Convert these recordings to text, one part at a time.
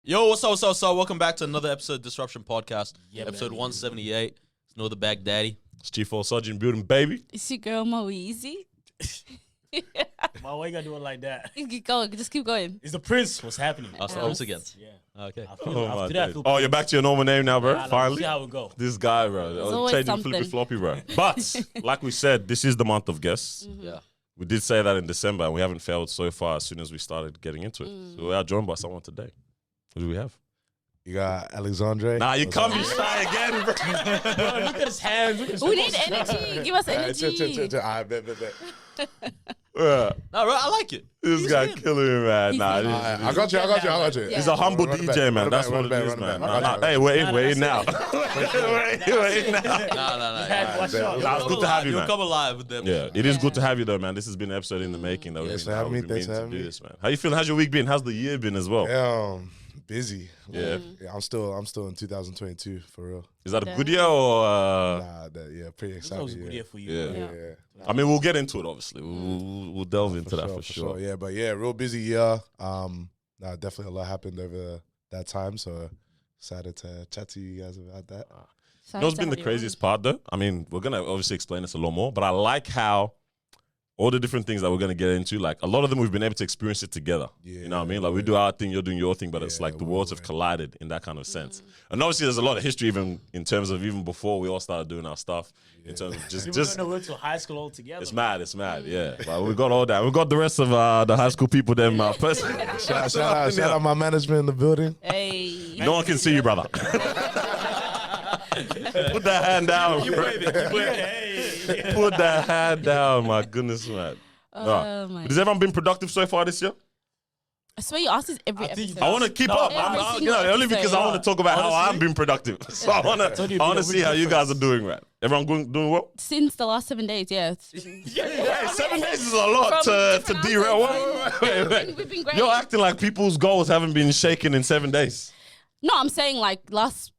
Yo, what's up, what's up, what's up? Welcome back to another episode of Disruption Podcast. Episode man. 178. It's No The Bag Daddy. It's G4 Sergeant building, baby. It's your girl Mo Easy. Why you gotta do it like that? Keep going, just keep going. It's the Prince. What's happening? Us the host again. Yeah. Okay. Oh, my days. You're back to your normal name now, bro? Finally? See how it go. This guy, bro. always Changing something. flippy floppy, bro. But, like we said, this is the month of guests. Yeah. We did say that in December, and we haven't failed so far as soon as we started getting into it. So we are joined by someone today. Who do we have? You got Alexandre. Nah, you can't be shy again, bro. Bro, look at his hands. Look at his We need energy. Give us energy. I bet. Yeah. No, bro, I like it. This He's guy him. killing me, man. He's Nah, him. I got you. Yeah. he's a humble Run it DJ, back, man. run it That's back, what run it it back, is, run it man. back. I got you. Hey, we're in Nah, now. We're in now. Nah. Watch out. Nah, it's good to have you, You'll man. come alive with them. Yeah, it is good to have you, though, man. This has been an episode in the making that Thanks we've for having me, been thanks meaning for to having do me. this, man. How you feeling? How's your week been? How's the year been as well? Busy. Yeah. I'm still in 2022 for real. Is that a good year or? Pretty That excited. was a good year for you. Yeah. bro. Yeah. I mean, we'll get into it. Obviously, we'll delve into that for sure. Yeah, but yeah, real busy year. Definitely a lot happened over that time. So excited to chat to you guys about that. You know what's been the craziest part, though? I mean, we're gonna obviously explain this a lot more, but I like how all the different things that we're gonna get into, like a lot of them, we've been able to experience it together. Yeah, You know what I mean? Like we do our thing, you're doing your thing, but it's Yeah, like the worlds have collided in that kind of sense. And obviously, there's a lot of history, even in terms of even before we all started doing our stuff. In terms of We just went to high school all together. it's mad, yeah. Like, we got all that. We got the rest of the high school people, them person. Shout out my management in the building. Hey. No one can see you, brother. Put that hand down. Keep bro. waving, keep waving. Hey. Put that hand down. My goodness, man. Oh my. Has everyone been productive so far this year? I swear you ask this every I think- episode. I want to keep No, up. every I'm, single only because I episode. want to talk about how Honestly? I've been productive. So I want to see how you guys are doing, man. Everyone doing well? Since the last 7 days, yeah. Hey, 7 days is a lot From to different derail. outlets. Wait. We've been great. You're acting like people's goals haven't been shaken in 7 days. No, I'm saying like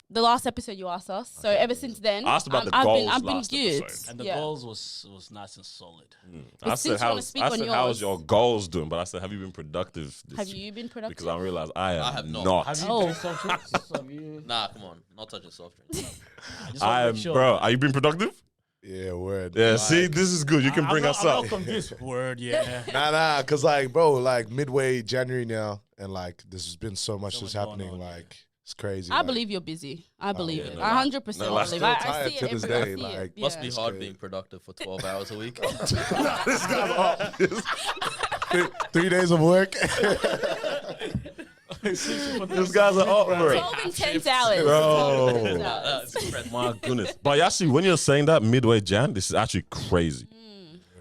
the last episode you asked us. So ever since then, I asked about the I've goals been last good. episode. And the Yeah. goals was nice and solid. I But since you wanna speak on how's yours. your goals doing? But I said, have you been productive this Have year? you been productive? Because I realized I have am not. not. Have you Oh. been some drinks? Have you? Nah, come on. Not touching soft drinks. I just I wanna am, make sure. bro. Are you being productive? Yeah, word. Yeah. See, this is good. You can bring us I'm up. not convinced. Word, yeah. Nah, cause like, bro, like midway January now, and like this has been so much that's much going happening. on, like it's crazy. I like, believe you're busy. I believe yeah, it. no, 100% no, I'm believe. still I tired see it to this every day, I see like- it. Must be Yeah. hard crazy. being productive for 12 hours a week. This guy's 3 days of work. These guys are up, bro. 12 intense hours. Bro. 12 intense hours. My goodness. But actually, when you're saying that midway Jan, this is actually crazy.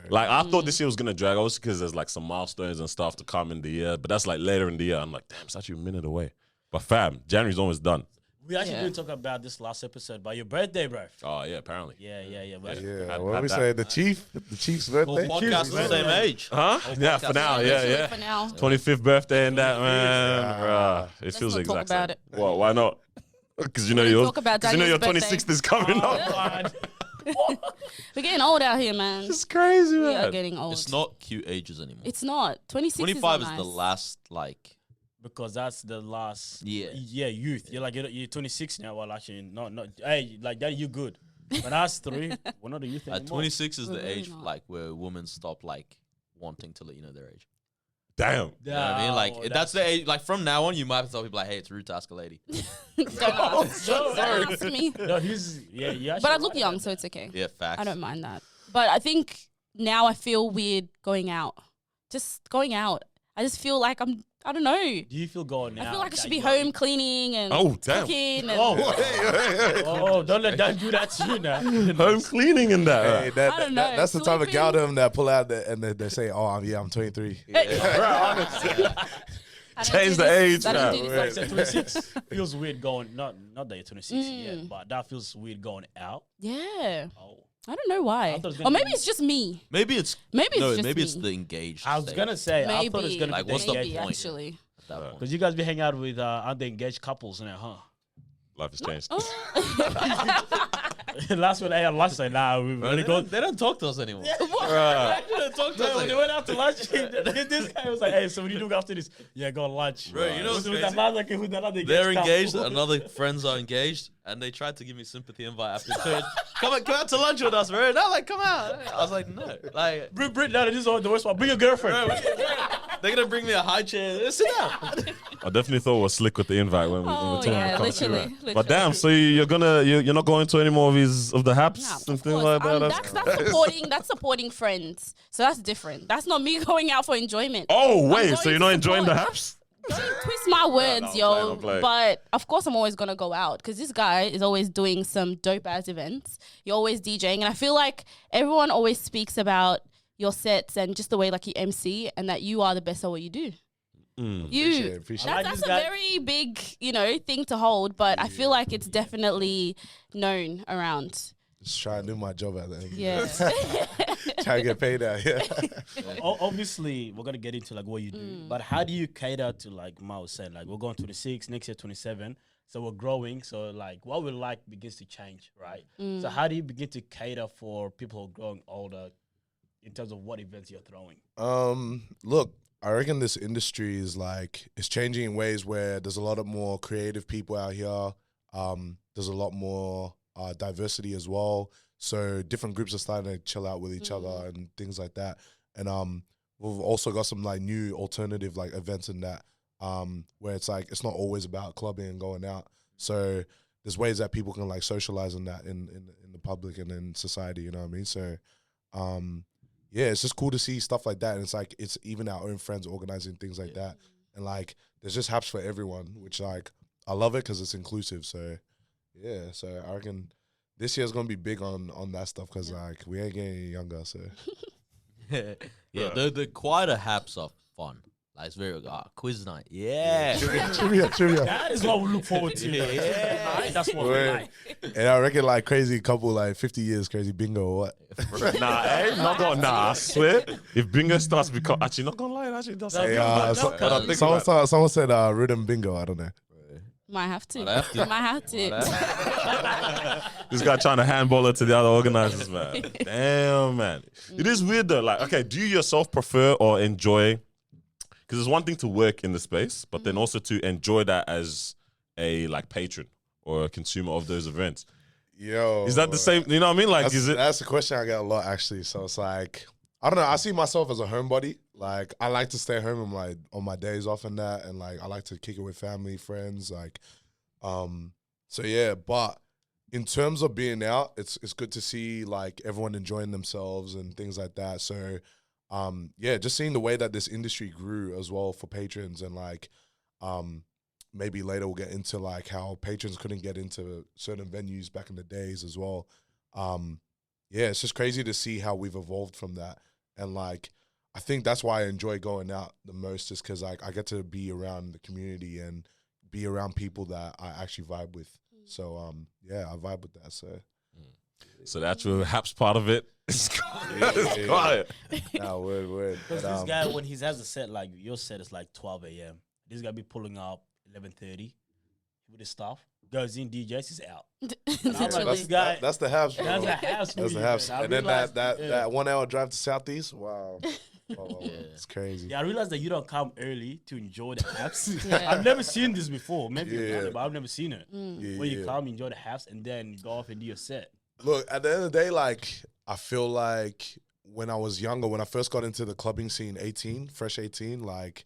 Like, I thought this year was going to drag, obviously, because there's like some milestones and stuff to come in the year. But that's like later in the year. I'm like, damn, it's actually a minute away. But fam, January's almost done. We actually Yeah. didn't talk about this last episode, but your birthday, bro. Oh, yeah, apparently. Yeah. Yeah, Had what we that. say? The Chief's birthday. Podcast the same age. Huh? Yeah, for now. Yeah. For now. 25th birthday and that, man. Bruh, it feels not the talk exact about same. it. What? Why not? Because you know We're gonna yours. talk about Because you know your Daniel's 26th is coming Oh, up. God. We're getting old out here, man. It's crazy, We are man. getting old. It's not cute ages anymore. It's not. 26 25 is, is not the nice. last, like, Because that's the last Yeah. youth. You're like you're 26 now. Well, actually, not. Hey, like that, you good. But us three, we're not a youth anymore. 26 is We're the really age, not. like, where women stop, like, wanting to let you know their age. Damn. You know what I mean? Like, that's the age. Like, from now on, you might have to tell people, like, hey, it's rude to ask a lady. Don't ask. Don't ask me. No, he's yeah. But I look young, so it's okay. Yeah, facts. I don't mind that. But I think now I feel weird going out. Just going out. I just feel like I don't know. Do you feel going I now? feel like I should that be you're- home cleaning and Oh, damn. cooking. And Oh, don't let that do that to you now. Home cleaning and that. Hey, I don't know. that's the type of Sleeping. gal them that pull out and they say, "Oh, I'm 23." I don't Change do the this- age I don't now. do this Like, often. 26 feels weird going. Not that you're 26 yet, but that feels weird going out. Yeah. Oh, I don't know why. I thought it was Or gonna maybe be- it's just me. Maybe it's Maybe it's no, just maybe me. it's the engaged. I was stage gonna say. Maybe. I thought it was gonna Like, be what's the maybe, point? actually. at that point. because you guys be hanging out with underengaged couples now, huh? Life has changed. Oh. Last one, at lunch, like, nah, we Bro, really go. they don't talk to us anymore. They don't talk to us. When they went out to lunch, this guy was like, hey, so what do you do after this? Yeah, go on lunch. Bro, you know what's crazy? They're They're engaged. Another friends are engaged, and they tried to give me sympathy invite after church. Come out to lunch with us, bro. Not like come out. I was like, no. Like, Brit, no, this is the worst part. Bring your girlfriend. they're gonna bring me a high chair. Sit down. I definitely thought it was slick with the invite when we Oh, were talking yeah, about literally. But damn, so you're not going to any more of the haps Yeah, and of things course. like that. That's supporting friends. So that's different. That's not me going out for enjoyment. Oh I'm wait, going so you're to not enjoying the support. haps? Don't twist my words, no, I'm playing. But of course, I'm always gonna go out because this guy is always doing some dope ass events. You're always DJing, and I feel like everyone always speaks about your sets and just the way like you MC, and that you are the best at what you do. You. Appreciate I like That's this a guy. very big, thing to hold, but I feel like it's definitely known around. Just trying to do my job at the end. Yeah. Trying to get paid out. Yeah. Obviously, we're gonna get into like what you do, but how do you cater to like Mao said? Like we're going 26 next year, 27. So we're growing. So like what we like begins to change, right? So how do you begin to cater for people who are growing older in terms of what events you're throwing? Look, I reckon this industry is like it's changing in ways where there's a lot of more creative people out here. There's a lot more diversity as well. So different groups are starting to chill out with each other and things like that. And we've also got some like new alternative like events in that where it's like it's not always about clubbing and going out. So there's ways that people can like socialize in that in the public and in society. You know what I mean? So yeah, it's just cool to see stuff like that. And it's like it's even our own friends organizing things like that. And like there's just haps for everyone, which like I love it because it's inclusive. So yeah, so I reckon this year's gonna be big on that stuff because like we ain't getting any younger. So Yeah, the quieter haps are fun. Like it's very quiz night. Yeah. trivia. That is what we look forward to. Yeah. That's what we Word. like. And I reckon like crazy couple like 50 years crazy bingo or what? Nah, not gonna. Nah, I swear. If bingo starts become actually not gonna lie, actually does. Hey, Someone said rhythm bingo. I don't know. Might have to. Might have to. Might have to. This guy trying to handball it to the other organizers, man. Damn, man. It is weird though. Like, okay, do you yourself prefer or enjoy? Because it's one thing to work in the space, but then also to enjoy that as a like patron or a consumer of those events. Yo, Is that the same? You know what I mean? Like, That's, is it? that's a question I get a lot actually. So it's like I don't know. I see myself as a homebody. Like I like to stay home on my days off and that, and like I like to kick it with family, friends. Like, so yeah. But in terms of being out, it's good to see like everyone enjoying themselves and things like that. So, yeah, just seeing the way that this industry grew as well for patrons and like, maybe later we'll get into like how patrons couldn't get into certain venues back in the days as well. Yeah, it's just crazy to see how we've evolved from that. And like, I think that's why I enjoy going out the most is because like I get to be around the community and be around people that I actually vibe with. So yeah, I vibe with that. So the actual haps part of it is quiet. Nah, word. Because But, this guy, when he has a set, like your set is like 12 a.m. This guy be pulling up 11:30 with his stuff. Goes in, DJs, he's out. Literally. This guy, that's the haps, bro. that's the house. That's the haps. And then that 1 hour drive to Southeast, wow. It's crazy. Yeah, I realized that you don't come early to enjoy the house. Yeah. I've never seen this before. Maybe you've done Yeah. it, but I've never seen it. Yeah, Where you yeah. come, enjoy the house, and then go off and do your set. Look, at the end of the day, like, I feel like when I was younger, when I first got into the clubbing scene, fresh 18, like,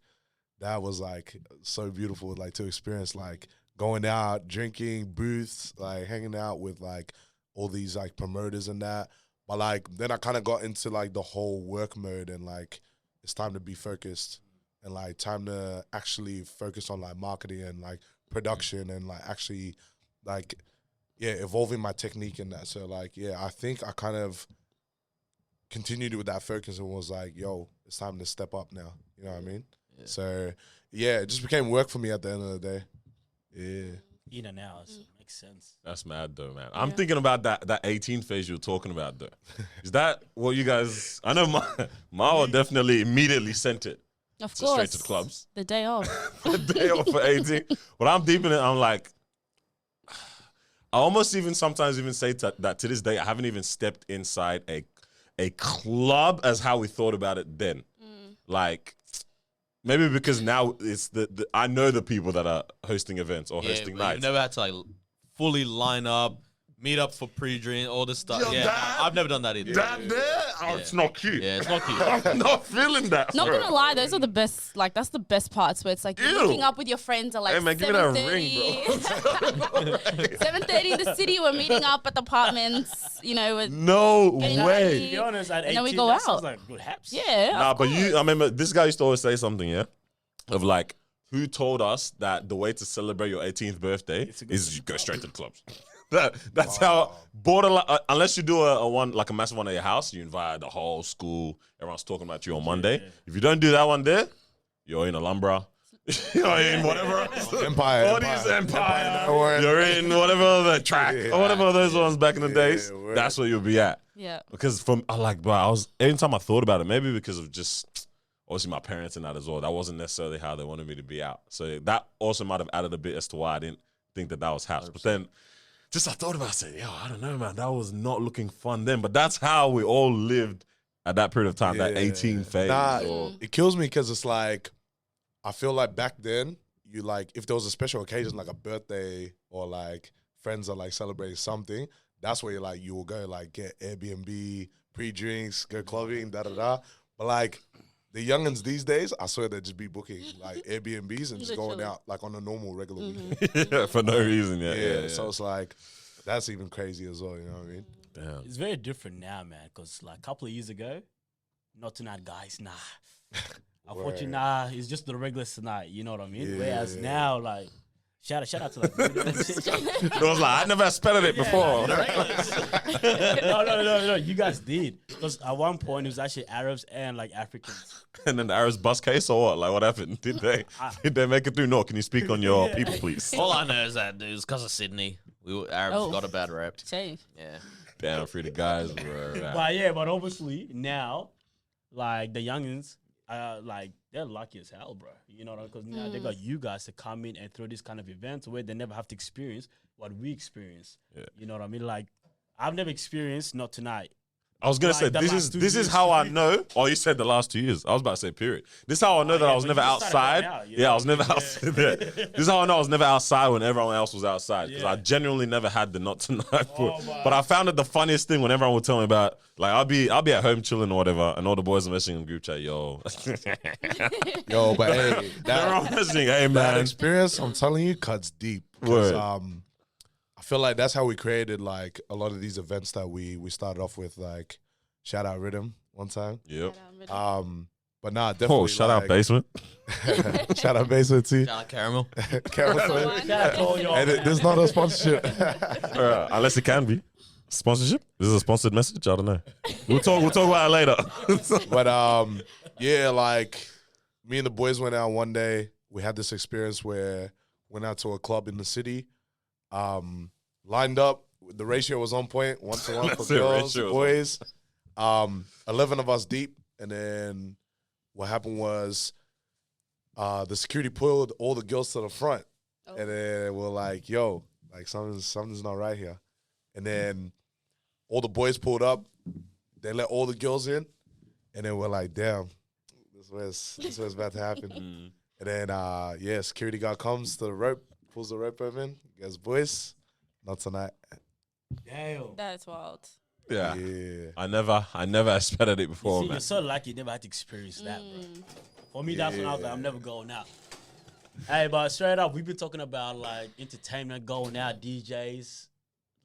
that was, like, so beautiful, like, to experience, like, going out, drinking, booths, like, hanging out with, like, all these, like, promoters and that. But, like, then I kind of got into, like, the whole work mode and, like, it's time to be focused and, like, time to actually focus on, like, marketing and, like, production and, like, actually, like, yeah, evolving my technique in that. So, like, yeah, I think I kind of continued with that focus and was like, yo, it's time to step up now. You know what I mean? Yeah. So, yeah, it just became work for me at the end of the day. Yeah. In and out. Makes sense. That's mad though, man. I'm thinking about that 18 phase you were talking about though. Is that what you guys? I know Mao definitely immediately sent it Of to course. straight to the clubs. The day off. The day off for 18. But I'm deep in it. I'm like, I almost even sometimes even say that to this day, I haven't even stepped inside a club as how we thought about it then. Like, maybe because now it's the I know the people that are hosting events or hosting but nights. you've never had to like fully line up, meet up for pre-drink, all this stuff. Yo, Yeah, that- I've never done that either. That there, oh, it's not cute. Yeah, it's not cute. I'm not feeling that. Not bro. gonna lie, those are the best. Like that's the best parts where it's like you're Ew. looking up with your friends at like Hey man, give me that 7:30. ring, bro. 7:30 in the city. We're meeting up at the apartments. You know, with, No Getting To way. be honest, at 18, And then we go that sounds out. like good haps. yeah. Nah, of but course. I remember this guy used to always say something, yeah, of like, who told us that the way to celebrate your 18th birthday to go is to you the go club. straight to the clubs. That's how borderline. Unless you do a one like a massive one at your house, you invite the whole school. Everyone's talking about you on Monday. If you don't do that one there, you're in Alhambra. You're in whatever else. Empire. All these Empire. Empire. You're in whatever the track Yeah. or whatever those ones back in the days. word. That's where you'll be at. Yeah. Because I like, bro, I was every time I thought about it, maybe because of just obviously my parents and that as well. That wasn't necessarily how they wanted me to be out. So that also might have added a bit as to why I didn't think that was haps. But then, just I thought about it, I said, yo, I don't know, man. That was not looking fun then. But that's how we all lived at that period of time, that 18 phase. Nah, or- it kills me because it's like, I feel like back then, you like, if there was a special occasion like a birthday or like friends are like celebrating something, that's where you will go like get Airbnb, pre-drinks, go clubbing, da da da. But like the youngins these days, I swear they just be booking like Airbnbs and just going Literally. out like on a normal regular weekend. Yeah, for no reason. Yeah. So it's like, that's even crazy as well, you know what I mean? Damn. It's very different now, man. Because like a couple of years ago, not tonight, guys. Nah. Unfortunately, nah. It's just the regular tonight. You know what I mean? Yeah. Whereas now, like, shout out to like. It was like, I never spelled it before. No. You guys did because at one point it was actually Arabs and like Africans. And then the Arabs bus case or what? Like, what happened? Did they make it through? No, can you speak on your people, please? All I know is that it was because of Sydney. Arabs Oh. got a bad rep. Say. Yeah. Damn, free the guys were. But obviously now, like the youngins, like they're lucky as hell, bro. You know what I mean? Because now they got you guys to come in and throw this kind of events where they never have to experience what we experience. Yeah. You know what I mean? Like I've never experienced not tonight. I was gonna Like say the this last is 2 this is years. how I know. Oh, you said the last 2 years. I was about to say period. This is how I know that yeah, I was but never you just started outside. right now, you Yeah, know? I was never Yeah. outside. Yeah. This is how I know I was never outside when everyone else was outside because I Yeah. genuinely never had the not tonight. Oh, my. But I found it the funniest thing when everyone would tell me about like I'll be at home chilling or whatever, and all the boys are messaging in group chat, yo. Yo, but hey, They're all that, messaging, hey that man. experience, I'm telling you, cuts deep. 'Cause, Word. I feel like that's how we created like a lot of these events that we started off with, like shout out Rhythm one time. Yep. But nah, definitely. Oh, shout out like, basement. shout out Basement too. Shout out Caramel. Careful. Shout out to all y'all, And man. there's not a sponsorship. Unless it can be. Sponsorship? This is a sponsored message? I don't know. We'll talk about it later. But yeah, like me and the boys went out one day. We had this experience where went out to a club in the city. Lined up. The ratio was on point, 1 to 1 for That's it, girls, ratio boys. 11 of us deep, and then what happened was the security pulled all the girls to the front, and then we're like, "Yo, like something's not right here." And then all the boys pulled up. They let all the girls in, and then we're like, "Damn, this is what's about to happen." And then security guard comes to the rope, pulls the rope open, goes, "Boys, not tonight." Damn. That's wild. Yeah. Yeah. I never expected it before, See, man. you're so lucky you never had to experience that, bro. For me, that's when I was like, I'm never going out. Hey, but straight up, we've been talking about like entertainment, going out, DJs.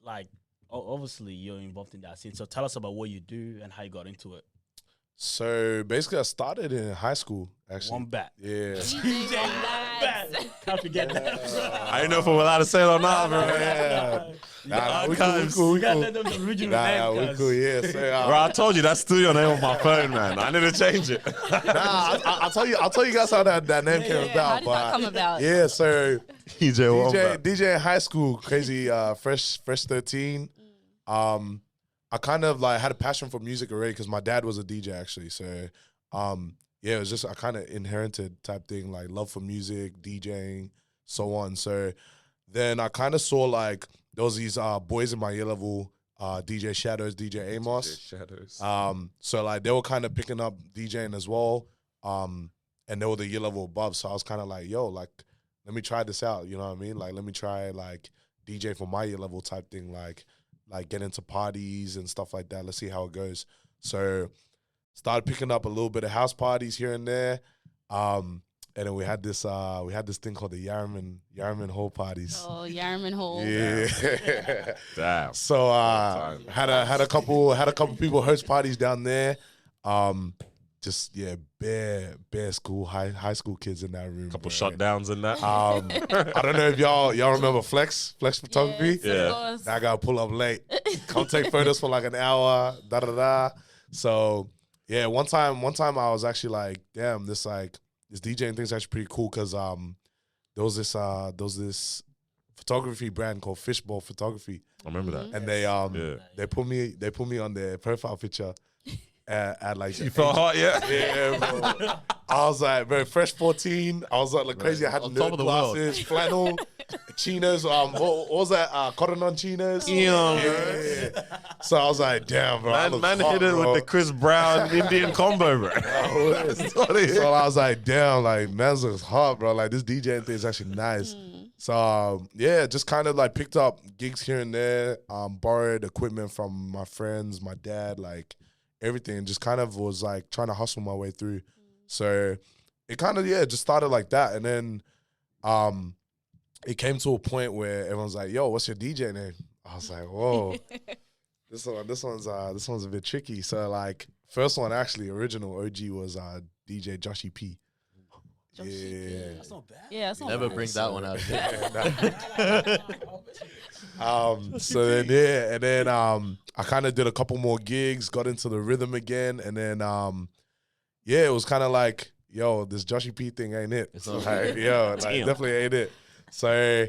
Like, obviously, you're involved in that scene. So tell us about what you do and how you got into it. So basically, I started in high school. Actually, One bat. yeah. Can't forget that. I didn't know if I'm allowed to say it or not, bro. Yeah. Nah, we Archives. cool. We We got cool. them the original Nah, name. we cuz. cool. Yeah. So, Bro, I told you that's still your name on my phone, man. I need to change it. I'll tell you guys how that name came How about. did that come about? Yeah, so DJ Wombat. DJ in high school, crazy, fresh 13. I kind of like had a passion for music already because my dad was a DJ actually. So, yeah, it was just I kind of inherited type thing, like love for music, DJing, so on. So, then I kind of saw like there was these boys in my year level, DJ Shadows, DJ Amos. Shadows. So like they were kind of picking up DJing as well. And they were the year level above. So I was kind of like, yo, like, let me try this out. You know what I mean? Like, let me try like DJ for my year level type thing. Like get into parties and stuff like that. Let's see how it goes. So started picking up a little bit of house parties here and there. And then we had this thing called the Yarraman Hall parties. Oh, Yarraman Hall. Yeah. Damn. So had a couple people host parties down there. Just bare school high school kids in that room. Couple bro. shutdowns in that. I don't know if y'all remember Flex photography. Yes, Yeah. of course. That guy pull up late, come take photos for like an hour. So yeah, one time I was actually like, damn, this DJing thing's actually pretty cool because there was this photography brand called Fishbowl Photography, I remember that. and Yeah. they put me on their profile picture at like You felt hot, yeah? yeah, bro. I was like, bro, fresh 14. I was like crazy. I had On top nerd of the world. glasses, flannel, chinos. What was that? Cotton on chinos. Yeah. So I was like, damn, bro. I look Man hot, hit it bro. with the Chris Brown Indian combo, bro. So I was like, damn, like, man's looks hot, bro. Like, this DJing thing is actually nice. So, yeah, just kind of, like, picked up gigs here and there, borrowed equipment from my friends, my dad, like, everything. Just kind of was, like, trying to hustle my way through. So it kind of, just started like that. And then it came to a point where everyone's like, yo, what's your DJ name? I was like, whoa. This one's a bit tricky. So like first one actually original OG was DJ Joshy P. Yeah. That's not bad. Yeah, that's not Never bad. bring that one out. So then and then I kind of did a couple more gigs, got into the rhythm again, and then it was kind of like, yo, this Joshy P thing ain't it. It's not Like, yo, like, Damn. definitely ain't it. So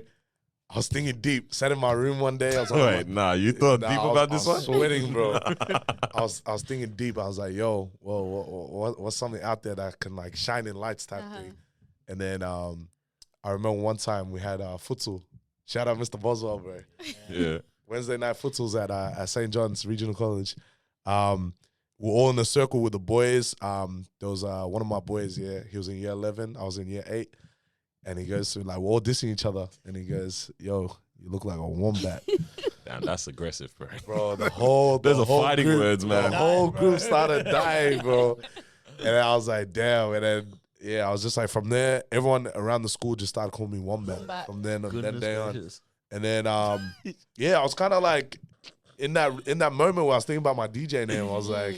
I was thinking deep. Sat in my room one day. I was like, Wait, nah, you thought deep about this I one? was sweating, bro. I was thinking deep. I was like, yo, what's something out there that can like shine in lights type thing? And then I remember one time we had futsal. Shout out Mr. Boswell, bro. Yeah. Wednesday night futsals at St. John's Regional College. We're all in a circle with the boys. There was one of my boys, he was in year 11. I was in year 8. And he goes to, like, we're all dissing each other. And he goes, yo, you look like a wombat. Damn, that's aggressive, bro. Bro, the whole fighting group, words, man. The whole group started dying, bro. And then I was like, damn. And then, I was just like, from there, everyone around the school just started calling me Wombat. Wombat. From then that Goodness day on. gracious. And then, I was kind of like, in that moment where I was thinking about my DJ name, I was like,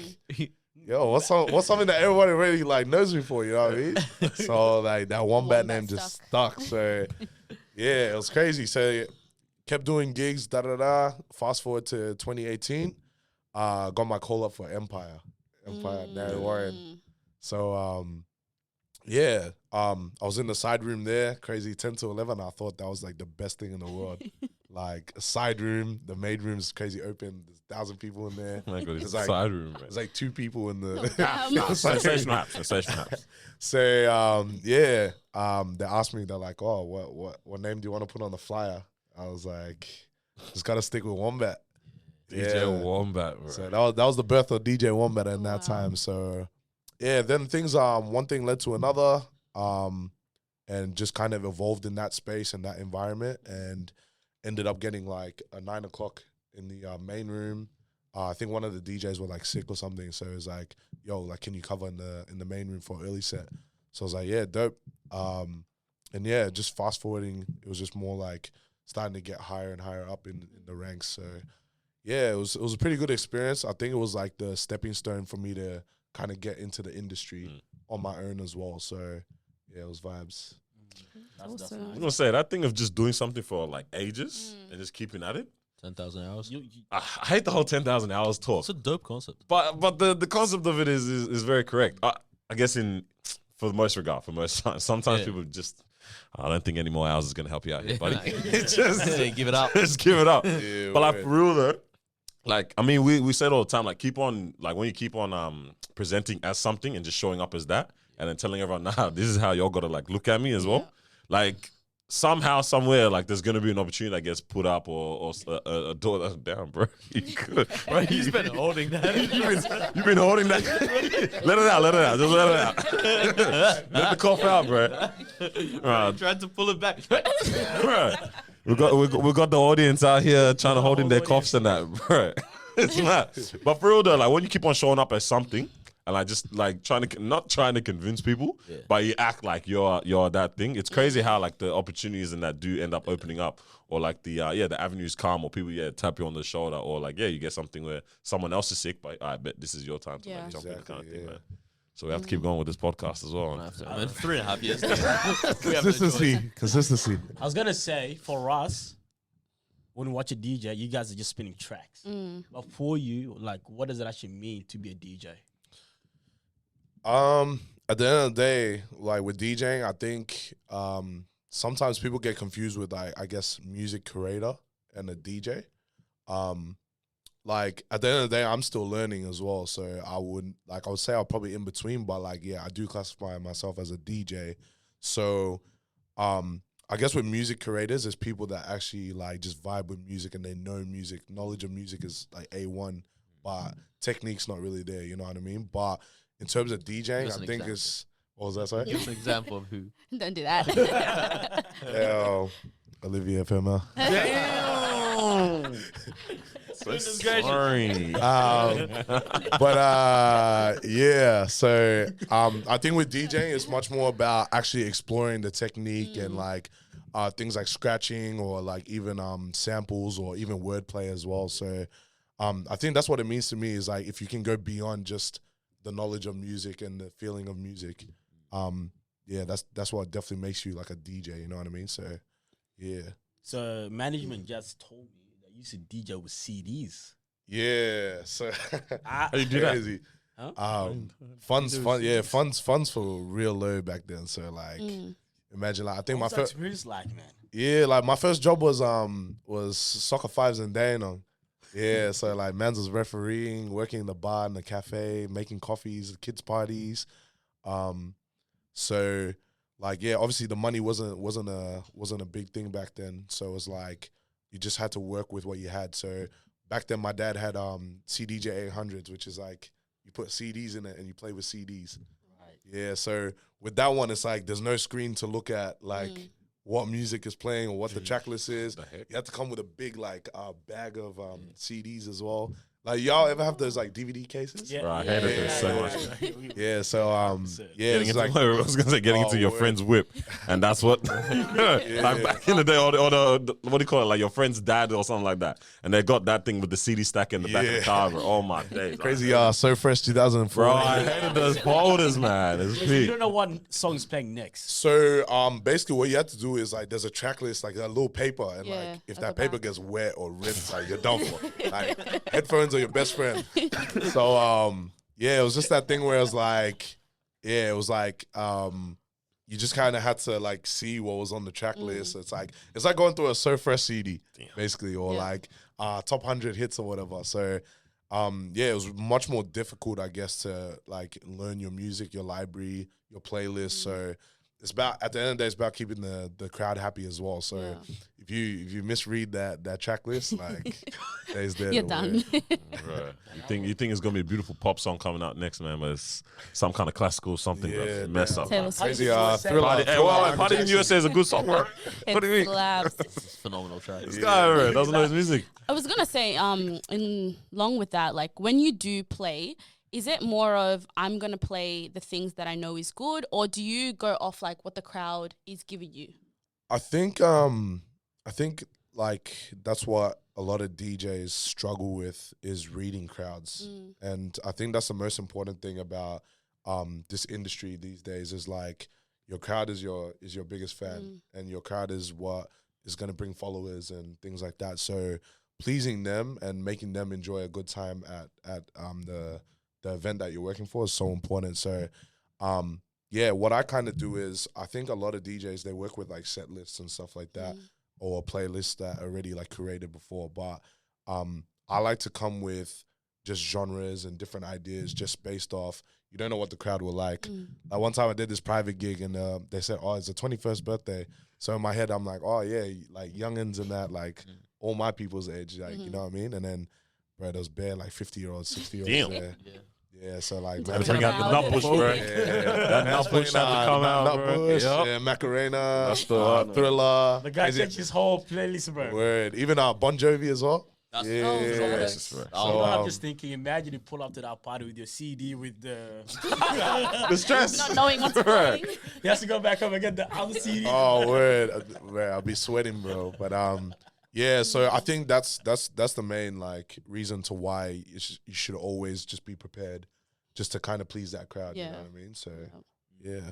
yo, what's something that everybody really like knows me for, you know what I mean? So like that Wombat name just stuck. So it was crazy. So kept doing gigs, Fast forward to 2018, got my call up for Empire, Larry Warren. So I was in the side room there, crazy 10 to 11. I thought that was like the best thing in the world. Like a side room, the maid room is crazy open. There's 1,000 people in there. Oh my God, It's it's like- side room, man. There's like 2 people in the. Sensation haps. So they asked me, they're like, oh, what name do you want to put on the flyer? I was like, just gotta stick with Wombat. DJ Wombat, bro. So that was the birth of DJ Wombat in that time. So then things one thing led to another, and just kind of evolved in that space and that environment, and ended up getting like a 9 o'clock in the main room. I think one of the DJs were like sick or something, so it was like, yo, like, can you cover in the main room for an early set? So I was like, yeah, dope. And just fast forwarding, it was just more like starting to get higher and higher up in the ranks. So it was a pretty good experience. I think it was like the stepping stone for me to kind of get into the industry on my own as well. So it was vibes. That's I'm nice. gonna say that thing of just doing something for like ages and just keeping at it. 10,000 hours. I hate the whole 10,000 hours talk, It's a dope concept. but the concept of it is very correct. I guess for the most regard, for most times, sometimes people just, I don't think any more hours is gonna help you out here, buddy. Just Give it up. just give it up. Yeah, But like word. for real though, like I mean, we said all the time, like keep on, like when you keep on presenting as something and just showing up as that, and then telling everyone, nah, this is how y'all gotta like look at me as well. Like somehow, somewhere, like there's gonna be an opportunity that gets put up, or a door that's down, bro. You could. Bro, he's been holding that. You've been holding that. Let it out. Just let it out. Let the cough out, bro. Tried to pull it back. Bro. We got the audience out here trying to hold in their coughs and that, bro. It's not. But for real though, like when you keep on showing up as something. And like just like not trying to convince people, but you act like you're that thing. It's crazy how like the opportunities in that do end up opening up, or like the avenues come, or people tap you on the shoulder, or like you get something where someone else is sick, but I bet this is your time to like jump in, kind of thing, man. So we have to keep going with this podcast as well. I mean, 3.5 years. Consistency. I was gonna say for us, when we watch a DJ, you guys are just spinning tracks. But for you, like, what does it actually mean to be a DJ? At the end of the day, like with DJing, I think sometimes people get confused with like, I guess, music curator and a DJ. Like at the end of the day, I'm still learning as well. So I would say I'm probably in between, but like, yeah, I do classify myself as a DJ. So I guess with music curators, there's people that actually like just vibe with music and they know music. Knowledge of music is like A1, but technique's not really there, you know what I mean? But in terms of DJing, I think it's... What was that, sorry? Give us an example of who. Don't do that. Olivia FML. Damn. Sorry. Yeah, so I think with DJing, it's much more about actually exploring the technique and like things like scratching or like even samples or even wordplay as well. So I think that's what it means to me is like if you can go beyond just the knowledge of music and the feeling of music, that's what definitely makes you like a DJ, you know what I mean? So, yeah. So management just told me that you used to DJ with CDs. Yeah, so How you do that? crazy. Huh? Funds for real low back then. So like, imagine like I think What's my that first experience like, man? like my first job was soccer fives and Dandenong. Yeah, so like Mans was refereeing, working in the bar in the cafe, making coffees, kids parties. So like obviously the money wasn't a big thing back then. So it was like you just had to work with what you had. So back then my dad had CDJ 800s, which is like you put CDs in it and you play with CDs. Right. Yeah, so with that one it's like there's no screen to look at like what music is playing or what the track list is. You have to come with a big like bag of CDs as well. Like y'all ever have those like DVD cases? Yeah. Bro, I hated this so much. Yeah, so Getting it's into, like I was gonna say getting into your word. friend's whip, and that's what like back in the day, or the what do you call it, like your friend's dad or something like that, and they got that thing with the CD stack in the back of the car. Bro. Oh my days, crazy. So fresh 2004. bro, I hated those folders, man. It's You peak. don't know what song's playing next. So basically what you have to do is like there's a track list, like a little paper, and Yeah, like if at that the paper back. gets wet or ripped, like you're done for. Like headphones are your best friend. So it was just that thing where it was like, you just kind of had to like see what was on the track list. It's like going through a So Fresh CD basically, or like top 100 hits or whatever. So it was much more difficult, I guess, to like learn your music, your library, your playlist. So it's about, at the end of the day, it's about keeping the crowd happy as well. So if you misread that track list, like days there, You're done. Right. You think it's gonna be a beautiful pop song coming out next, man, but it's some kind of classical something that's mess up. Taylor Swift. Crazy Thriller. Party in USA is a good song, bro. What do you It mean? slaps. It's a phenomenal track. This guy bro, doesn't know his music. I was gonna say, in along with that, like when you do play, is it more of I'm gonna play the things that I know is good, or do you go off like what the crowd is giving you? I think like that's what a lot of DJs struggle with is reading crowds. And I think that's the most important thing about this industry these days is like your crowd is your biggest fan and your crowd is what is going to bring followers and things like that. So pleasing them and making them enjoy a good time at the event that you're working for is so important. So what I kind of do is I think a lot of DJs, they work with like set lists and stuff like that or playlists that are already like curated before. But I like to come with just genres and different ideas just based off. You don't know what the crowd will like. Like one time I did this private gig and they said, "Oh, it's a 21st birthday." So in my head, I'm like, "Oh yeah, like youngins and that, like all my people's age, like you know what I mean?" And then, bro, there was bare like 50-year-olds, 60-year-olds there. Yeah, so like, Gotta bring out the nut bush, bro. That nut bush had to come out, bro. Bush, Yup. yeah, Macarena, That's the one. Thriller. The guy Is it- changed his whole playlist, bro. Word. Even Bon Jovi as well. That's Jesus, bro. You know, I'm um, just thinking, imagine you pull up to that party with your CD with the. The stress. Not knowing what's going. He has to go back up and get the other CD. Oh, word. Man, I'll be sweating, bro. But yeah. So I think that's the main like reason to why you should always just be prepared, just to kind of please that crowd. You Yeah. know what I mean? So yeah.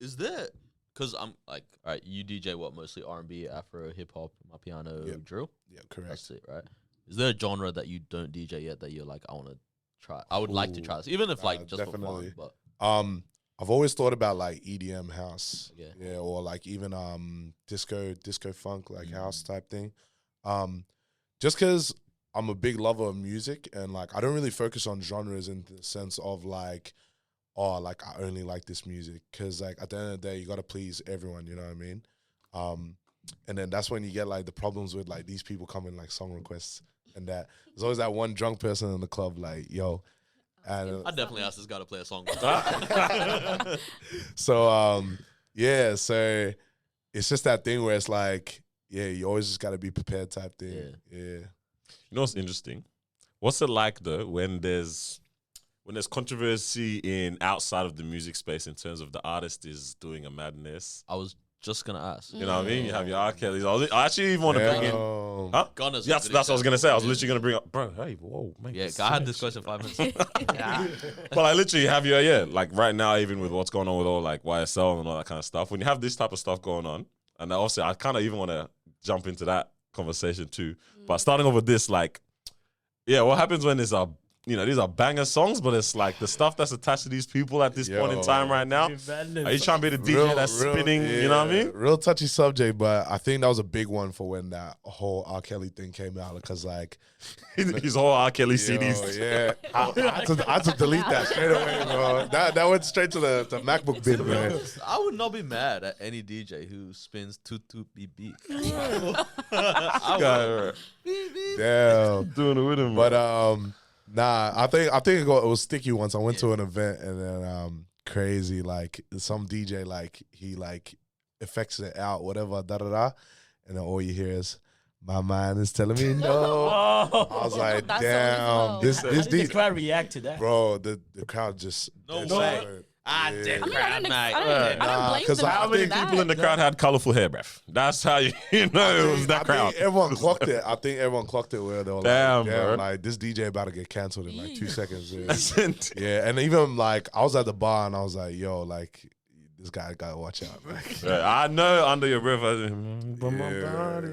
Is there? Because I'm like, all right, you DJ what mostly R&B, Afro, hip hop, my piano, Yeah. drill. Yeah. Correct. That's it, right? Is there a genre that you don't DJ yet that you're like, I want to try? I would like to try this, even if like just definitely. for fun. I've always thought about like EDM house, Okay. yeah, or like even disco funk, like house type thing. Just because I'm a big lover of music and like I don't really focus on genres in the sense of like, oh, like I only like this music, because like at the end of the day you gotta please everyone, you know what I mean? And then that's when you get like the problems with like these people coming like song requests and that. There's always that one drunk person in the club like, yo. And I definitely asked this guy to play a song. so yeah, so it's just that thing where it's like, yeah, you always just gotta be prepared type thing. Yeah. You know what's interesting? What's it like though when there's controversy in outside of the music space in terms of the artist is doing a madness? I was just gonna ask. You know what I mean? You have your R. Kelly's. I actually even want to bring in. Huh? Gunna's That's what I was gonna say. I was literally gonna bring up, bro. Hey, whoa, man. Yeah, I had this question 5 minutes ago. But I literally have your like right now, even with what's going on with all like YSL and all that kind of stuff. When you have this type of stuff going on, and also I kind of even want to jump into that conversation too. But starting off with this, like, yeah, what happens when there's these are banger songs, but it's like the stuff that's attached to these people at this point in time right now. Are you trying to be the DJ that's spinning? You know what I mean? Real touchy subject, but I think that was a big one for when that whole R. Kelly thing came out, because like His whole R. Kelly yo, CDs. yeah, I had to delete that straight away, bro. That went straight to the MacBook bin, man. I would not be mad at any DJ who spins toot toot beep beep. Guy, Damn. doing it with him, But nah, I think it was sticky once. I went to an event and then crazy, like some DJ like he like effects it out, whatever, da da da, and then all you hear is my mind is telling me no. I was like, That's damn, all this How did the DJ, crowd react to that? bro, the crowd just No dead way. silent. Ah, Yeah. dead I mean, crowd, mate. I don't Nah, blame 'cause them how how for many that. people in the crowd had colorful hair, bruv? That's how you know it was that I crowd. think everyone clocked it. I think everyone clocked it where they were Damn, like, bro. like this DJ about to get canceled in like 2 seconds. Yeah. That's it. Yeah, and even like I was at the bar and I was like, yo, like this guy gotta watch out. Like, Yeah, I know under your breath. But my Yeah. body.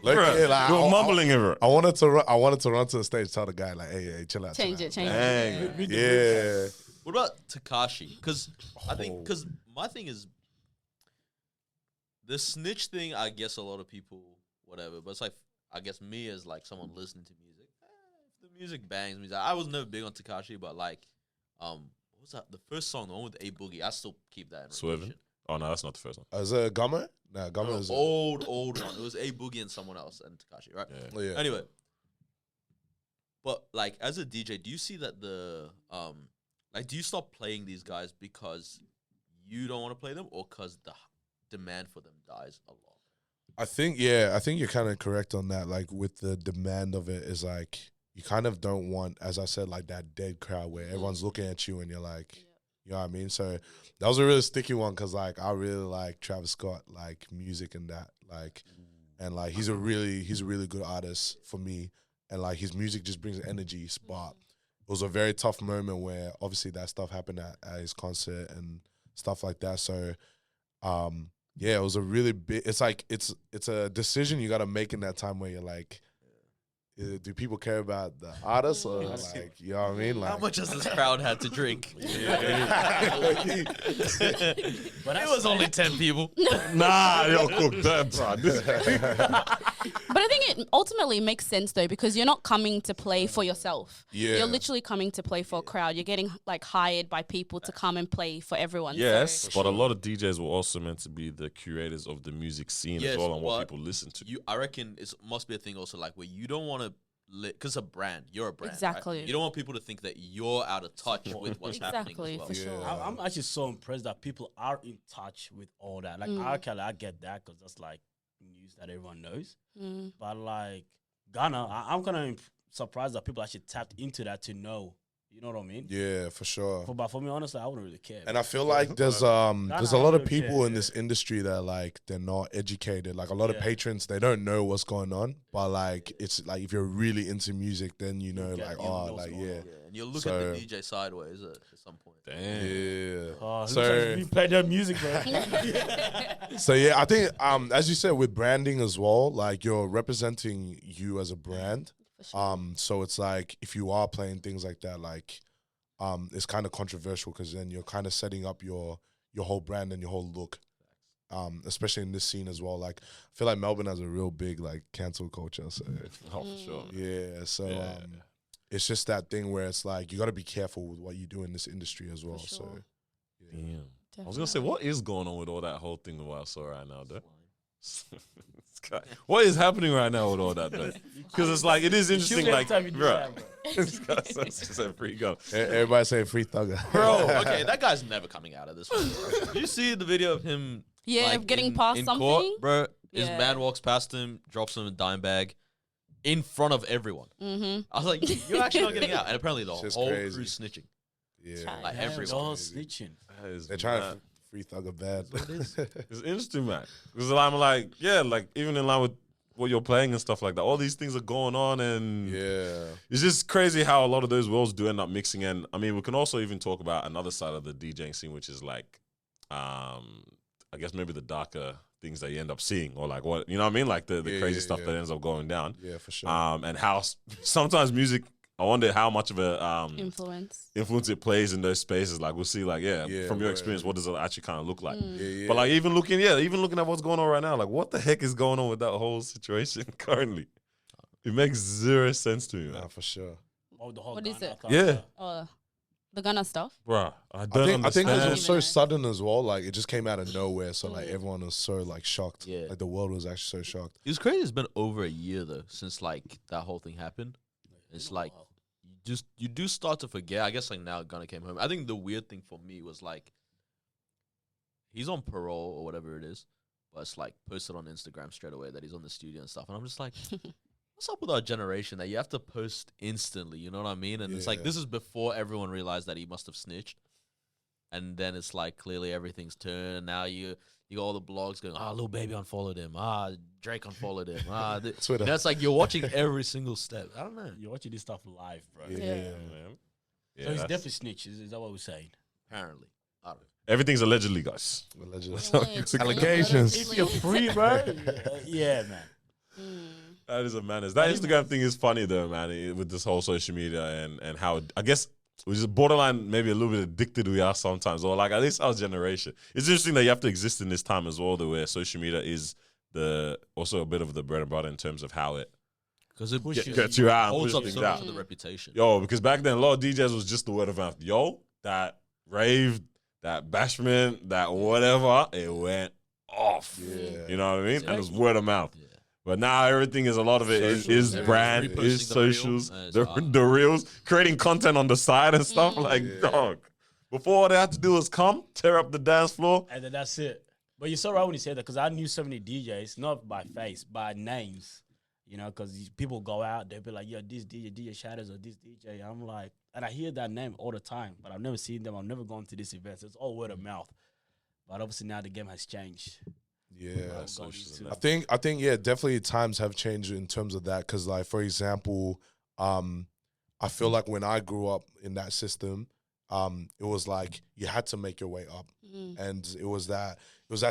Like, Bruh, yeah, like, you were I- mumbling it. I wanted to run to the stage, tell the guy like, hey, chill out. Change chill it, change Dang. it. Yeah. What about Tekashi? Because I think, because my thing is the snitch thing. I guess a lot of people, whatever, but it's like I guess me as like someone listening to music. If the music bangs me. I was never big on Tekashi, but like, what was that? The first song, the one with A Boogie. I still keep that in Swerving? rotation. Oh no, that's not the first one. Is it Gummer? Nah, Gummer No, is old one. It was A Boogie and someone else and Tekashi, right? Yeah. Oh, yeah. Anyway, but like as a DJ, do you see that like do you stop playing these guys because you don't want to play them, or because the demand for them dies a lot? I think you're kind of correct on that. Like with the demand of it is like you kind of don't want, as I said, like that dead crowd where everyone's looking at you and you're like, you know what I mean? So that was a really sticky one because like I really like Travis Scott, like music and that, like, and like he's a really good artist for me, and like his music just brings energy. But it was a very tough moment where obviously that stuff happened at his concert and stuff like that. So yeah, it was a really big. It's like it's a decision you got to make in that time where you're like, do people care about the artist or like, you know what I mean? Like, How much has this crowd had to drink? But It was only 10 people. Nah, yo, cook that, bro. But I think it ultimately makes sense though, because you're not coming to play for yourself. Yeah. You're literally coming to play for a crowd. You're getting like hired by people to come and play for everyone. Yes, So. but a lot of DJs were also meant to be the curators of the music scene as Yes, well and what but people listen to. I reckon it must be a thing also like where you don't want to, because a brand, you're a brand. Exactly. Right? You don't want people to think that you're out of touch with what's happening Exactly, as well. for sure. Yeah. I'm actually so impressed that people are in touch with all that. Like, I get that because that's like news that everyone knows. But like Ghana, I'm kind of surprised that people actually tapped into that to know. You know what I mean? Yeah, for sure. But for me, honestly, I wouldn't really care. And I feel like there's a lot of people in this industry that like they're not educated. Like a lot of patrons, they don't know what's going on. But like it's like if you're really into music, then you know like Yeah, and you'll look at the DJ sideways at some point. Damn. Yeah. Oh, So we play that music, bro. So yeah, I think as you said with branding as well, like you're representing you as a brand. So it's like if you are playing things like that, like it's kind of controversial because then you're kind of setting up your whole brand and your whole look. Especially in this scene as well. Like I feel like Melbourne has a real big like cancel culture. So Oh, for sure. yeah, so it's just that thing where it's like you got to be careful with what you do in this industry as well. So Damn. I was gonna say, what is going on with all that whole thing of what I saw right now, though? What is happening right now with all that, though? Because it's like it is interesting, like, bro. This guy said free go, everybody saying free thugger, Bro, okay, that guy's never coming out of this one. Did you see the video of him? Yeah, like, getting past in something. court, bro. His Yeah. man walks past him, drops him a dime bag in front of everyone. I was like, you're actually not getting out. And apparently the It's whole crazy. crew's snitching. yeah. Like They're everyone. all snitching. They're They're trying to free thugger bad. It's interesting, man. Because I'm like, yeah, like even in line with what you're playing and stuff like that, all these things are going on, and Yeah. it's just crazy how a lot of those worlds do end up mixing. And I mean, we can also even talk about another side of the DJing scene, which is like, I guess maybe the darker things that you end up seeing, or like what, you know what I mean, like the crazy stuff that ends up going down. Yeah, for sure. And how sometimes music, I wonder how much of a influence it plays in those spaces. Like we'll see, like from your experience, what does it actually kind of look like? yeah. But like even looking at what's going on right now, like what the heck is going on with that whole situation currently? It makes zero sense to me, man. Nah, for sure. Oh, the whole What is Ghana it? culture. Yeah, Oh, the Gunna stuff. bruh, I I don't think it understand. was so Even sudden as well. Like it just came out of nowhere. So like everyone was so like shocked. Yeah. Like the world was actually so shocked. It was crazy. It's been over a year though since like that whole thing happened. It's like you do start to forget. I guess like now Gunna came home. I think the weird thing for me was like he's on parole or whatever it is, but it's like posted on Instagram straight away that he's on the studio and stuff. And I'm just like, what's up with our generation that you have to post instantly? You know what I mean? And it's like Yeah. this is before everyone realized that he must have snitched. And then it's like clearly everything's turned. And now you got all the blogs going, Lil Baby unfollowed him. Drake unfollowed him. Twitter. That's like you're watching every single step. I don't know. You're watching this stuff live, bro. Yeah. Yeah. man. So Yeah, he's that's- definitely snitch. Is that what we're saying? Apparently. I don't know. everything's allegedly, guys. Allegedly. Allegations. If you're free, bro. Yeah, man. That is a madness. That Instagram thing is funny though, man. With this whole social media and how I guess we're just borderline maybe a little bit addicted we are sometimes, or like at least our generation. It's interesting that you have to exist in this time as well, though, where social media is also a bit of the bread and butter in terms of how it Because it gets you out and holds pushes up things so much out. of the reputation. Yo, because back then a lot of DJs was just the word of mouth. Yo, that rave, that bashment, that whatever, it went off. Yeah. You know what I mean? Yeah. And it was word of mouth. Yeah. But now everything is a lot of it is Socials, brand, everyone's is reposting the reel, socials, and it's the hard. reels, creating content on the side and stuff. Like, dog. Before all they had to do was come, tear up the dance floor. And then that's it. But you're so right when you say that, because I knew so many DJs, not by face, by names. You know, because people go out, they'll be like, yo, this DJ Shadows or this DJ. I'm like, and I hear that name all the time, but I've never seen them. I've never gone to this event. So it's all word of mouth. But obviously now the game has changed. Yeah. Socials and I think yeah, definitely times have changed in terms of that. Cause like for example, I feel like when I grew up in that system, it was like you had to make your way up. And it was that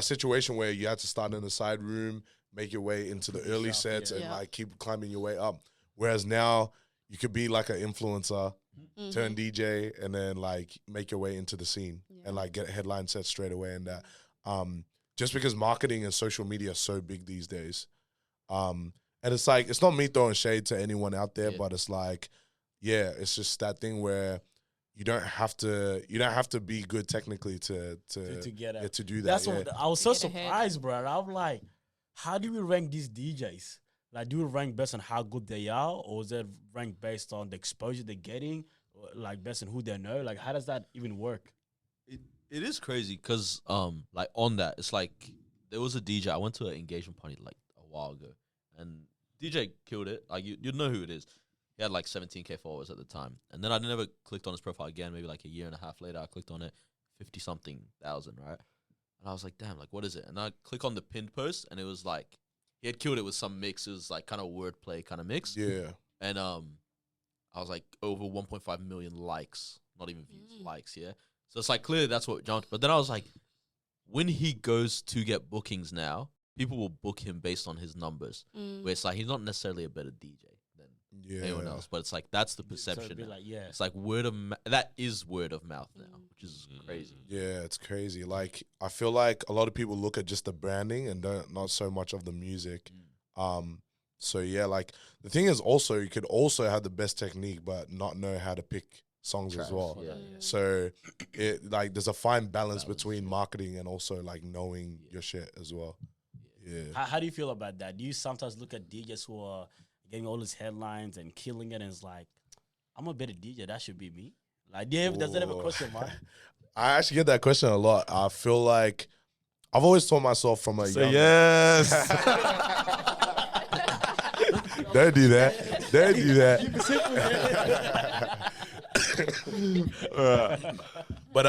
situation where you had to start in the side room, make your way into the early sets and like keep climbing your way up. Whereas now you could be like an influencer, turn DJ, and then like make your way into the scene and like get headline sets straight away. And that just because marketing and social media are so big these days, And it's like, it's not me throwing shade to anyone out there, Yeah. but it's like, yeah, it's just that thing where you don't have to be good technically to get yeah, it. to do that. That's yeah. what I was so get ahead. surprised, bro. I'm like, how do we rank these DJs? Like, do we rank based on how good they are, or is it ranked based on the exposure they're getting, or like based on who they know? Like, how does that even work? It is crazy because like on that, it's like there was a DJ. I went to an engagement party like a while ago, and DJ killed it. Like you'd know who it is. He had like 17K followers at the time, and then I never clicked on his profile again. Maybe like a year and a half later, I clicked on it, 50-something thousand, right? And I was like, damn, like what is it? And I click on the pinned post, and it was like he had killed it with some mix. It was like kind of wordplay kind of mix. Yeah. And I was like over 1.5 million likes, not even views, likes, yeah. So it's like clearly that's what jumped. But then I was like, when he goes to get bookings now, people will book him based on his numbers. Where it's like he's not necessarily a better DJ than anyone else, but it's like that's the So perception. it'd be now. like, yeah. It's like that is word of mouth now, which is crazy. Yeah, it's crazy. Like, I feel like a lot of people look at just the branding and not so much of the music. So yeah, like the thing is also you could also have the best technique but not know how to pick songs as well. Yeah. So it like there's a fine balance between marketing and also like knowing your shit as well. Yeah. How do you feel about that? Do you sometimes look at DJs who are getting all these headlines and killing it, and it's like, I'm a better DJ, that should be me? Like, does that ever cross your mind? I actually get that question a lot. I feel like I've always told myself from a young yes. Don't do that. Don't do that. But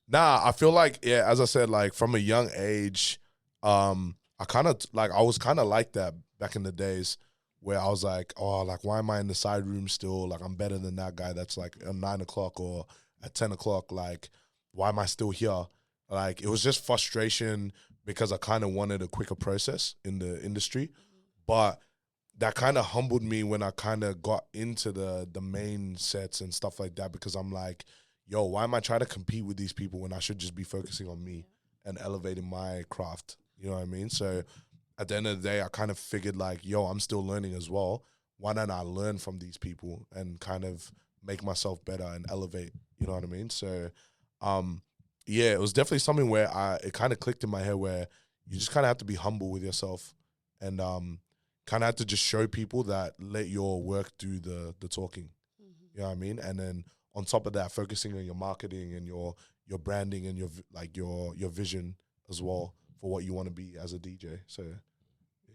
nah, I feel like, yeah, as I said, like from a young age, I was kind of like that back in the days where I was like, oh, like why am I in the side room still? Like I'm better than that guy that's like at 9 o'clock or at 10 o'clock. Like why am I still here? Like it was just frustration because I kind of wanted a quicker process in the industry, but that kind of humbled me when I kind of got into the main sets and stuff like that, because I'm like, yo, why am I trying to compete with these people when I should just be focusing on me and elevating my craft? You know what I mean? So at the end of the day, I kind of figured like, yo, I'm still learning as well. Why don't I learn from these people and kind of make myself better and elevate? You know what I mean? So, yeah, it was definitely something where it kind of clicked in my head where you just kind of have to be humble with yourself and kind of have to just show people that let your work do the talking. You know what I mean? And then on top of that, focusing on your marketing and your branding and your vision as well for what you want to be as a DJ. So,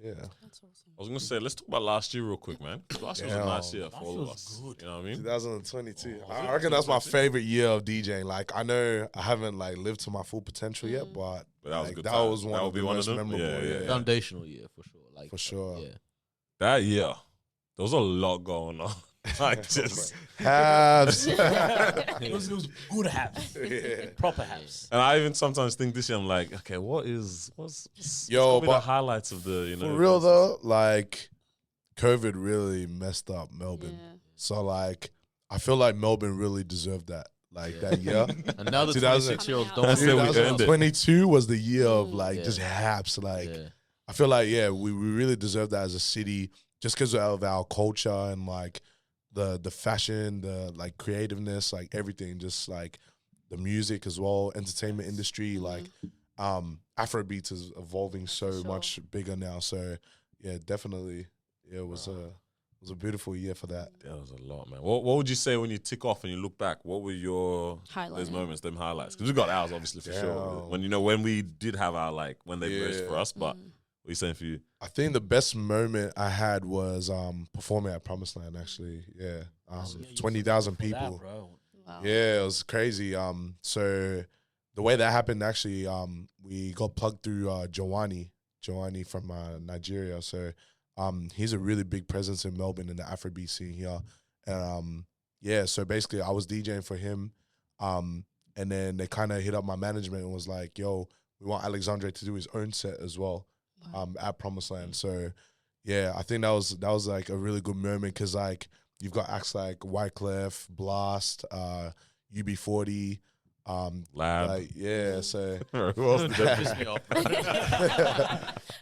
yeah. That's awesome. I was gonna say, let's talk about last year real quick, man. 'Cause last year was a nice year for all of feels us. good. You know what I mean? 2022. Oh, I reckon that's my favorite year of DJing. Like, I know I haven't like lived to my full potential yet, but But that was a like, good that time. was one That of would be the one of most them? memorable. Yeah, Yeah, Foundational year for sure. Like for sure. Yeah. That year, there was a lot going on. Like just, Habs. It was good haps, proper haps. and I even sometimes think this year, I'm like, okay, what's Yo, gonna be the but highlights of the For real though, like COVID really messed up Melbourne. Yeah. So like, I feel like Melbourne really deserved that. Like that year. And now the 2000 26-year-olds Coming don't That's feel it, we earned it. 2022 was the year of like Yeah. just haps. Like Yeah. I feel like we really deserve that as a city just because of our culture and like the fashion, the like creativeness, like everything, just like the music as well, entertainment industry, like Afrobeats is evolving so sure. much bigger now. So yeah, definitely, it was a beautiful year for that. That was a lot, man. What would you say when you tick off and you look back? What were your Highlight. those moments, them highlights? Because we got ours, obviously, for sure. Damn. When we did have our like when they burst Yeah. for us, but what are you saying for you? I think the best moment I had was performing at Promised Land. Actually, yeah, 20,000 For that, people. bro. Wow. Yeah, it was crazy. So the way that happened, actually, we got plugged through Joani from Nigeria. So he's a really big presence in Melbourne in the Afrobeat scene here. And yeah, so basically I was DJing for him. And then they kind of hit up my management and was like, yo, we want Alexandre to do his own set as well at Promised Land. So yeah, I think that was like a really good moment because like you've got acts like Wyclef, Blast, UB40, Lab. Like, yeah, so Who else did they Piss me off.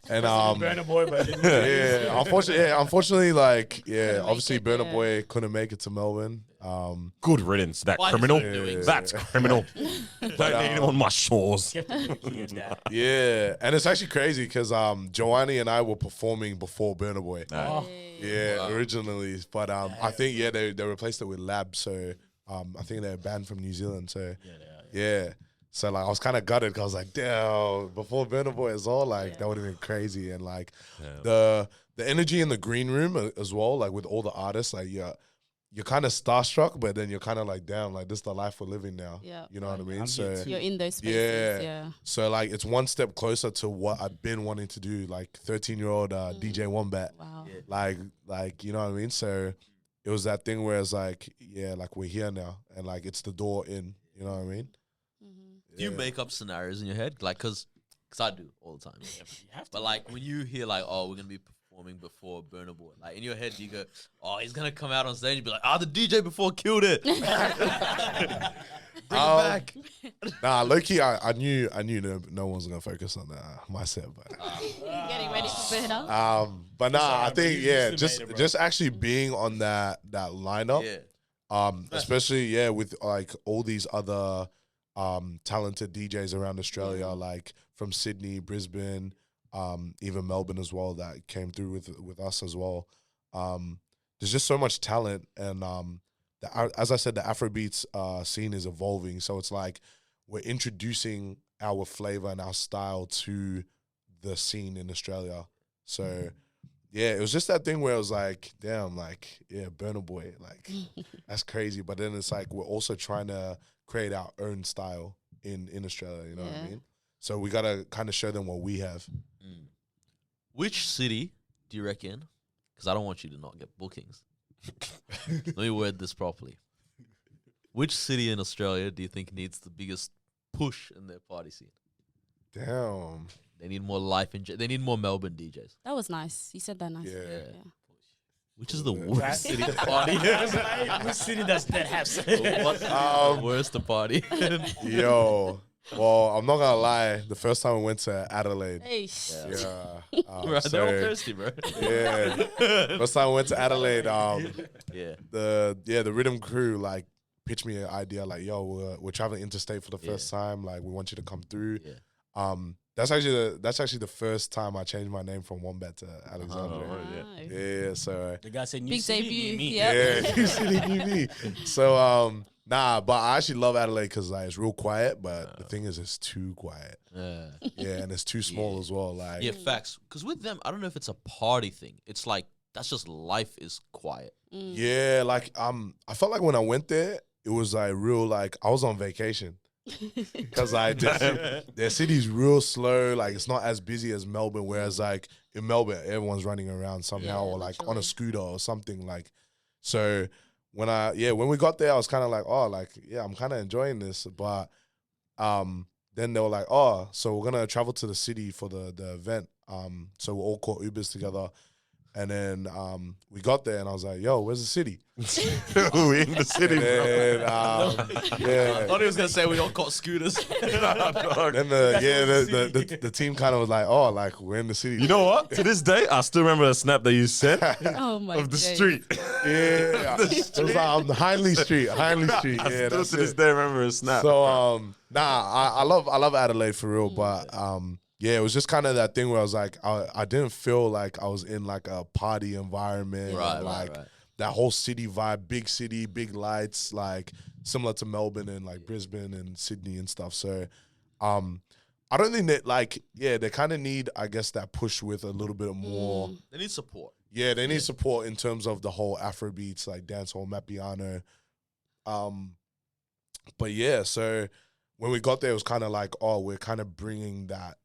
and Burna Boy, but unfortunately, like, Couldn't obviously make it, Burna yeah. Boy couldn't make it to Melbourne. Good riddance. That Why is criminal. he doing That's criminal. Don't need him on my shores. Yeah, and it's actually crazy because Joanne and I were performing before Burna Boy. Nah. Yeah, originally, but I think they replaced it with Lab, so I think they're banned from New Zealand. So yeah. So like I was kind of gutted because I was like, damn, before Burna Boy as well, like that would have been crazy. And like the energy in the green room as well, like with all the artists, like you're kind of starstruck, but then you're kind of like, damn, like this is the life we're living now. Yeah. You know what I mean? I'm So here too. You're in those spaces. Yeah. so like it's one step closer to what I've been wanting to do, like 13-year-old DJ Wombat. Wow. Like you know what I mean? So it was that thing where it's like, yeah, like we're here now, and like it's the door in. You know what I mean? Do you make up scenarios in your head? Like, cause I do all the time. But like when you hear like, oh, we're gonna be performing before Burna Boy, like in your head you go, oh, he's gonna come out on stage and be like, the DJ before killed it. Bring it back. Nah, low key, I knew no one was gonna focus on my set, but Getting ready for Burna. but nah, I bro, think you just made it, bro. just actually being on that lineup, especially with like all these other talented DJs around Australia, like from Sydney, Brisbane, even Melbourne as well, that came through with us as well. There's just so much talent, and as I said, the Afrobeats scene is evolving. So it's like we're introducing our flavor and our style to the scene in Australia. So yeah, it was just that thing where it was like, damn, like, yeah, Burna Boy, like, that's crazy. But then it's like we're also trying to create our own style in Australia, you know what I mean? So we got to kind of show them what we have. Which city do you reckon? Because I don't want you to not get bookings. Let me word this properly. Which city in Australia do you think needs the biggest push in their party scene? Damn. They need more life they need more Melbourne DJs. That was nice. You said that nice. Yeah. Which is the worst city to party? Which city does that have? What's the worst to party? Yo. Well, I'm not going to lie. The first time we went to Adelaide. Hey. Yeah. Bro, they're all so, thirsty, bro. yeah. First time we went to Adelaide, Yeah. the rhythm crew like pitched me an idea like, yo, we're traveling interstate for the first time. Like, we want you to come through. Yeah. That's actually the first time I changed my name from Wombat to Alexandre. Wow. Yeah, so The guy said, "New Big city, debut. new me." Yep. yeah, you city new me. So but I actually love Adelaide because like it's real quiet. But the thing is, it's too quiet. Yeah, and it's too small as well. Like Yeah, facts. Because with them, I don't know if it's a party thing. It's like, that's just life is quiet. yeah, like I felt like when I went there, it was like real like I was on vacation. Because like their city's real slow, like it's not as busy as Melbourne. Whereas like in Melbourne, everyone's running around somehow, or like on a scooter or something. Like so, when we got there, I was kind of like, oh, like yeah, I'm kind of enjoying this. But then they were like, oh, so we're gonna travel to the city for the event. So we all caught Ubers together. And then we got there, and I was like, "Yo, where's the city?" We in the city, And then, I yeah. thought he was going to say we all caught scooters. Then the team kind of was like, "Oh, like we're in the city." You know what? To this day, I still remember the snap that you sent Oh my of the days. street. Yeah, it was like on Hindley Street. I Yeah, still that's to this it. day remember a snap. So I love Adelaide for real, but yeah, it was just kind of that thing where I was like, I didn't feel like I was in like a party environment, Right, like right. that whole city vibe, big city, big lights, like similar to Melbourne and like Brisbane and Sydney and stuff. So, I don't think that like, yeah, they kind of need, I guess, that push with a little bit more. They need support. Yeah, they need support in terms of the whole Afrobeats, like dancehall, Mapiano. But yeah, so when we got there, it was kind of like, oh, we're kind of bringing that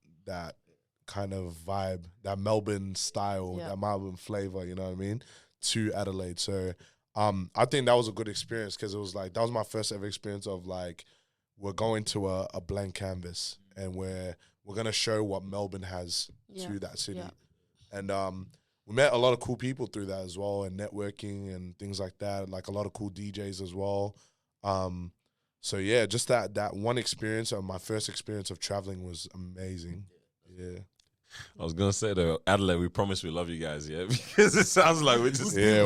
kind of vibe, that Melbourne style, that Melbourne flavor, you know what I mean, to Adelaide. So I think that was a good experience because it was like, that was my first ever experience of like, we're going to a blank canvas and we're going to show what Melbourne has to that city. Yeah. And we met a lot of cool people through that as well, and networking and things like that, like a lot of cool DJs as well. So yeah, just that one experience, my first experience of traveling was amazing. Yeah. I was gonna say though, Adelaide, we promise we love you guys, yeah, because it sounds like we just Yeah,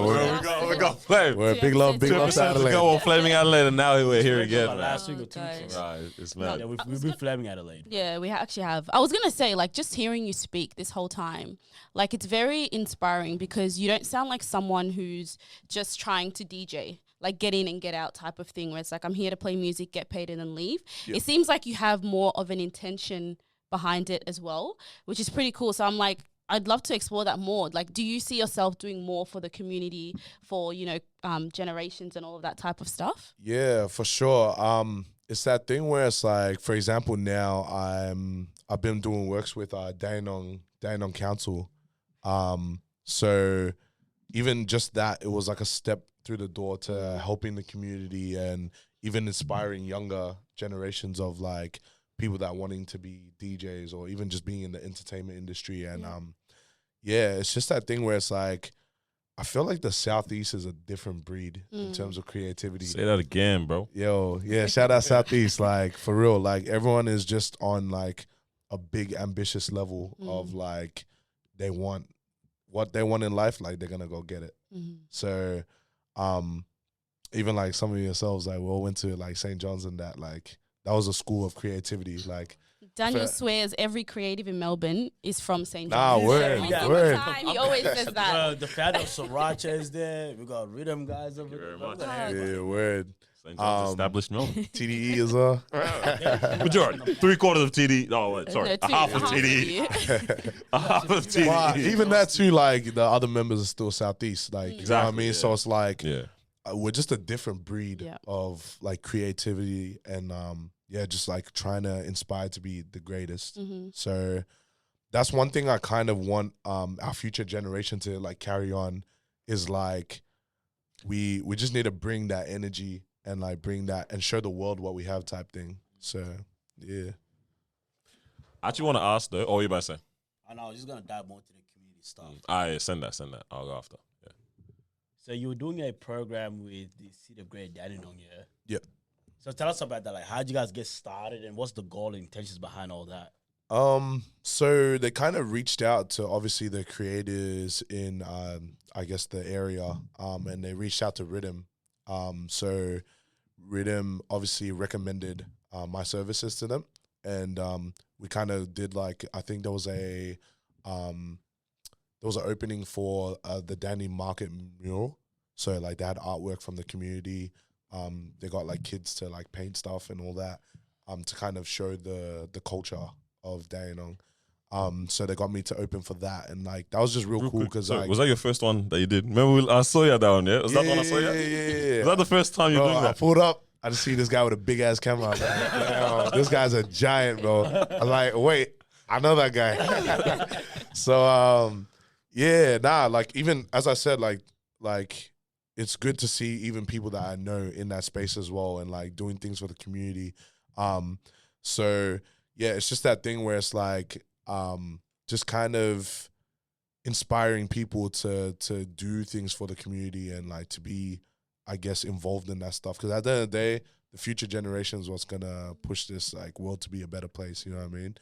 we got flamed. We're Two big love episodes to ago. Adelaide. Go on flaming Adelaide, and now we're here again. Like Man. last week or 2 guys. weeks ago. Right, it's Yeah, mad. we've been flaming Adelaide. Yeah, we actually have. I was gonna say, like, just hearing you speak this whole time, like, it's very inspiring because you don't sound like someone who's just trying to DJ, like get in and get out type of thing, where it's like, I'm here to play music, get paid, and then leave. It seems like you have more of an intention behind it as well, which is pretty cool. So I'm like, I'd love to explore that more. Like, do you see yourself doing more for the community, for, you know, generations and all of that type of stuff? Yeah, for sure. It's that thing where it's like, for example, now I've been doing works with Dandenong Council. So even just that, it was like a step through the door to helping the community and even inspiring younger generations of like people that wanting to be DJs or even just being in the entertainment industry. And yeah, it's just that thing where it's like, I feel like the Southeast is a different breed in terms of creativity. Say that again, bro. Yo, yeah, shout out Southeast. Like, for real, like everyone is just on like a big ambitious level of like, they want what they want in life, like they're gonna go get it. So even like some of yourselves, like we all went to like St. John's and that was a school of creativity. Like Daniel swears every creative in Melbourne is from St. Nah, John's. word, Every single word. time, he always says that. The founder of Sriracha is there. We got rhythm guys over Thank you there. very much. yeah, word. St. John's established Melbourne. TDE as well. Majority, 3/4 of TD. Oh, wait, sorry, No, a half of half TD. A half of TD. But even that too, like the other members are still Southeast. Like, you know what I Exactly, mean? yeah. So it's like Yeah. we're just a different breed Yeah. of like creativity and yeah, just like trying to inspire to be the greatest. So that's one thing I kind of want our future generation to like carry on is like we just need to bring that energy and like bring that and show the world what we have type thing. So yeah. I actually want to ask though. Oh, what you about to say? I know, I was just gonna dive more into the community stuff. Send that. I'll go after. Yeah. So you were doing a program with the City of Great Dandenong, yeah? Yep. So tell us about that. Like, how'd you guys get started, and what's the goal and intentions behind all that? So they kind of reached out to obviously the creators in I guess the area, and they reached out to Rhythm. So Rhythm obviously recommended my services to them, and we kind of did like, I think there was an opening for the Danny Market mural. So like they had artwork from the community. They got like kids to like paint stuff and all that, to kind of show the culture of Dandenong. So they got me to open for that, and like that was just real cool because So, like, was that your first one that you did? Remember, I saw you down there. Was that one I saw you? yeah. Was that the first time you Bro, doing I that? pulled up. I just see this guy with a big ass camera. I was like, "Damn, this guy's a giant, bro." I was like, wait, I know that guy. So yeah, like even as I said, like it's good to see even people that I know in that space as well and like doing things for the community. So yeah, it's just that thing where it's like just kind of inspiring people to do things for the community and like to be, I guess, involved in that stuff. Because at the end of the day, the future generations what's gonna push this like world to be a better place. You know what I mean?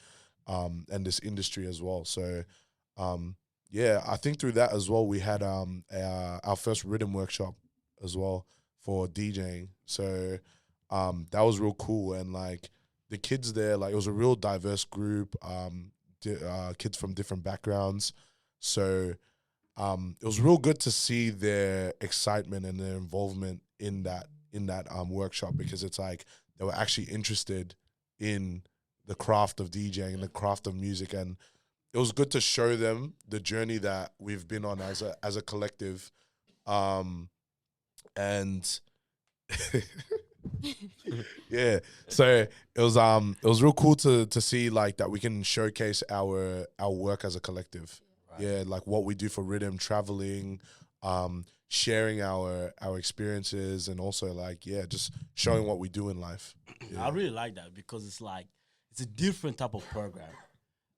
And this industry as well. So yeah, I think through that as well, we had our first rhythm workshop as well for DJing. So that was real cool. And like the kids there, like it was a real diverse group, kids from different backgrounds. So it was real good to see their excitement and their involvement in that workshop, because it's like they were actually interested in the craft of DJing and the craft of music, and it was good to show them the journey that we've been on as a collective, and yeah, so it was real cool to see like that we can showcase our work as a collective. Right. Yeah, like what we do for rhythm, traveling, sharing our experiences, and also like just showing what we do in life. Yeah. I really like that because it's like it's a different type of program,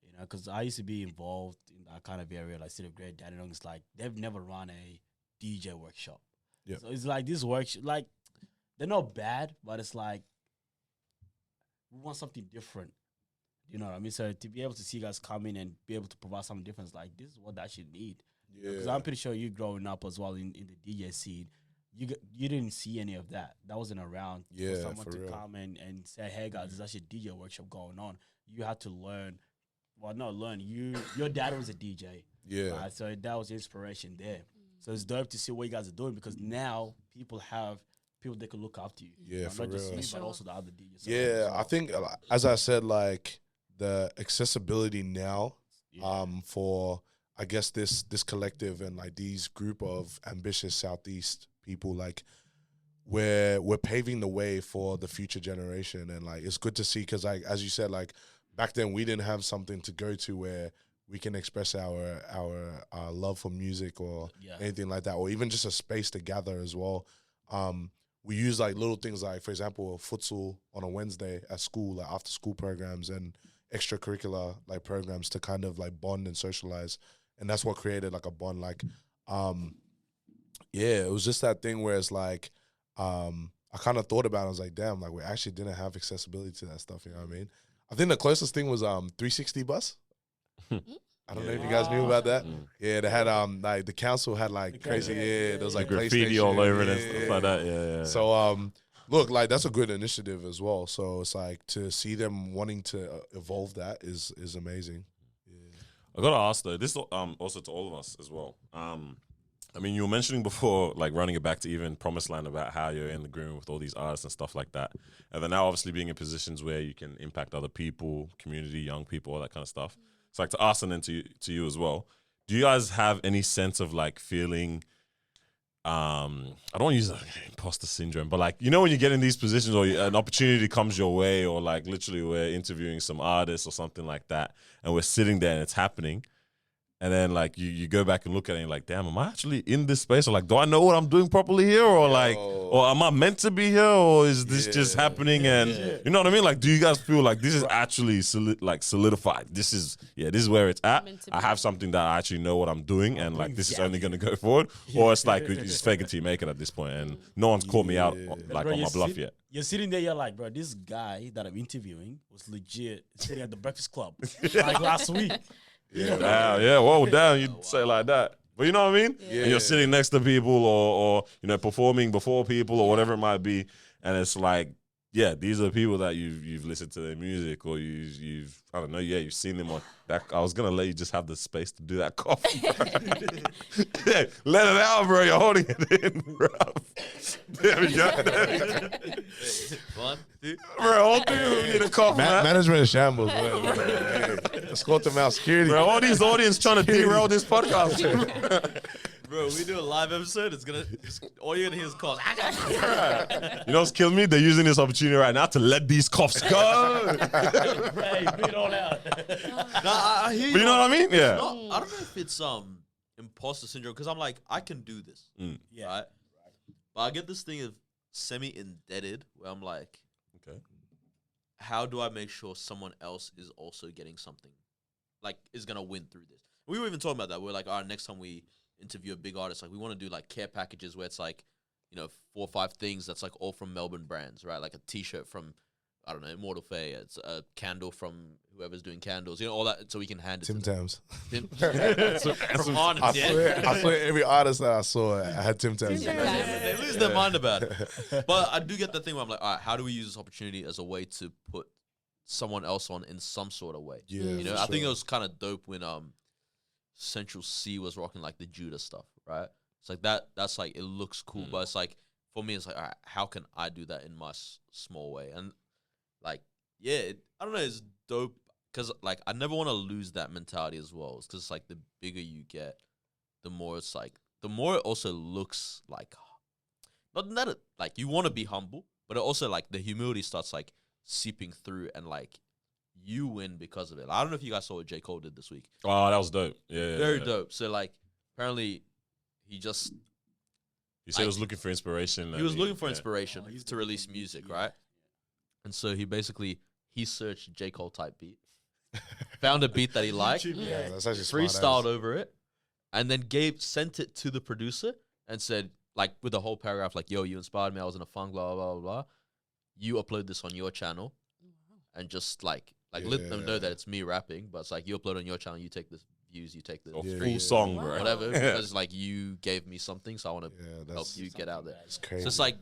you know. Because I used to be involved in that kind of area, like City of Great Dandenong. It's like they've never run a DJ workshop. Yeah. So it's like this workshop, like they're not bad, but it's like we want something different. You know what I mean? So to be able to see you guys come in and be able to provide something different, like this is what I should need. Because I'm pretty sure you growing up as well in the DJ scene, you didn't see any of that. That wasn't around for someone to real. come and say, hey guys, there's actually a DJ workshop going on. You had to learn. Well, not learn. Your dad was a DJ. Yeah. Right? So that was inspiration there. So it's dope to see what you guys are doing because now people have people they can look up to you. Yeah, You know, for not just real. you, but also the other DJs. Yeah, I think, as I said, like the accessibility now, for I guess this collective and like these group of ambitious Southeast people, like we're paving the way for the future generation, and like it's good to see because like as you said, like back then we didn't have something to go to where we can express our love for music or anything like that, or even just a space to gather as well. We use like little things like, for example, futsal on a Wednesday at school, like after school programs and extracurricular like programs to kind of like bond and socialize. And that's what created like a bond. Like, it was just that thing where it's like, I kind of thought about it. I was like, damn, like we actually didn't have accessibility to that stuff. You know what I mean? I think the closest thing was 360 bus. I don't know if you guys knew about that. Yeah, they had like the council had like crazy, there was like graffiti PlayStation, all over it and stuff like that. Yeah. So look, like that's a good initiative as well. So it's like to see them wanting to evolve that is amazing. I gotta ask though, this also to all of us as well. I mean, you were mentioning before, like running it back to even Promised Land about how you're in the groove with all these artists and stuff like that. And then now obviously being in positions where you can impact other people, community, young people, all that kind of stuff. It's like to us and then to you as well. Do you guys have any sense of like feeling, I don't want to use like imposter syndrome, but like, you know, when you get in these positions or an opportunity comes your way, or like literally we're interviewing some artists or something like that, and we're sitting there and it's happening. And then like you go back and look at it and you're like, damn, am I actually in this space? Or like, do I know what I'm doing properly here? Or like, or am I meant to be here? Or is this just happening? And you know what I mean? Like, do you guys feel like this is actually solidified? This is where it's at. I have something that I actually know what I'm doing, and like this is only going to go forward. Or it's like, you just fake it till you make it at this point, and no one's caught me out like Bro, on my bluff yet. You're sitting there, you're like, bro, this guy that I'm interviewing was legit sitting at the Breakfast Club like last week. Whoa, damn, you'd say it like that. But you know what I mean? Yeah. And you're sitting next to people or you know, performing before people or whatever it might be. And it's like, yeah, these are people that you've listened to their music, or you've I don't know, you've seen them on that. I was gonna let you just have the space to do that cough. Yeah, let it out, bro. You're holding it in, bro. There we go. One, two. Bro, all three need a cough, man. Management is shambles. Escort them out, security. Bro, all these audience trying to derail this podcast. Bro, we do a live episode. All you're gonna hear is coughs. You know what's killing me? They're using this opportunity right now to let these coughs go. Hey, bring it all out. Nah, I hear you. But you know what I mean? Yeah. I don't know if it's imposter syndrome, because I'm like, I can do this, right? But I get this thing of semi-indebted where I'm like, okay, how do I make sure someone else is also getting something, like is gonna win through this? We were even talking about that. We're like, all right, next time we interview a big artist, like we want to do like care packages where it's like, you know, 4 or 5 things that's like all from Melbourne brands, right? Like a t-shirt from, I don't know, Immortal Faye. It's a candle from whoever's doing candles, you know, all that, so we can hand it Tim to them. Tams. From Arnold, I swear every artist that I saw had Tim Tams. They lose their mind about it. But I do get the thing where I'm like, all right, how do we use this opportunity as a way to put someone else on in some sort of way? Yeah, you know, for I think it sure. was kind of dope when Central C was rocking like the Judah stuff, right? It's like that's like, it looks cool, but it's like, for me, it's like, all right, how can I do that in my small way? And like, I don't know, it's dope because like I never want to lose that mentality as well. It's because like the bigger you get, the more it's like, the more it also looks like, not that it, like you want to be humble, but it also like the humility starts like seeping through, and like you win because of it. I don't know if you guys saw what J. Cole did this week. Oh, that was dope. Yeah, Very dope. So like, apparently he just, you said he was looking for inspiration. he was looking for inspiration to release music, right? And so he searched J. Cole type beat, found a beat that he liked, Yeah, that's actually smart freestyled ass. over it, and then sent it to the producer and said, like, with the whole paragraph, like, yo, you inspired me, I was in a funk, blah, blah, blah, blah. You upload this on your channel, and just like let them know that it's me rapping. But it's like you upload on your channel, you take the views, you take the Full streams, song, bro. whatever, because like you gave me something, so I want to help that's you get out there. it's So crazy. it's like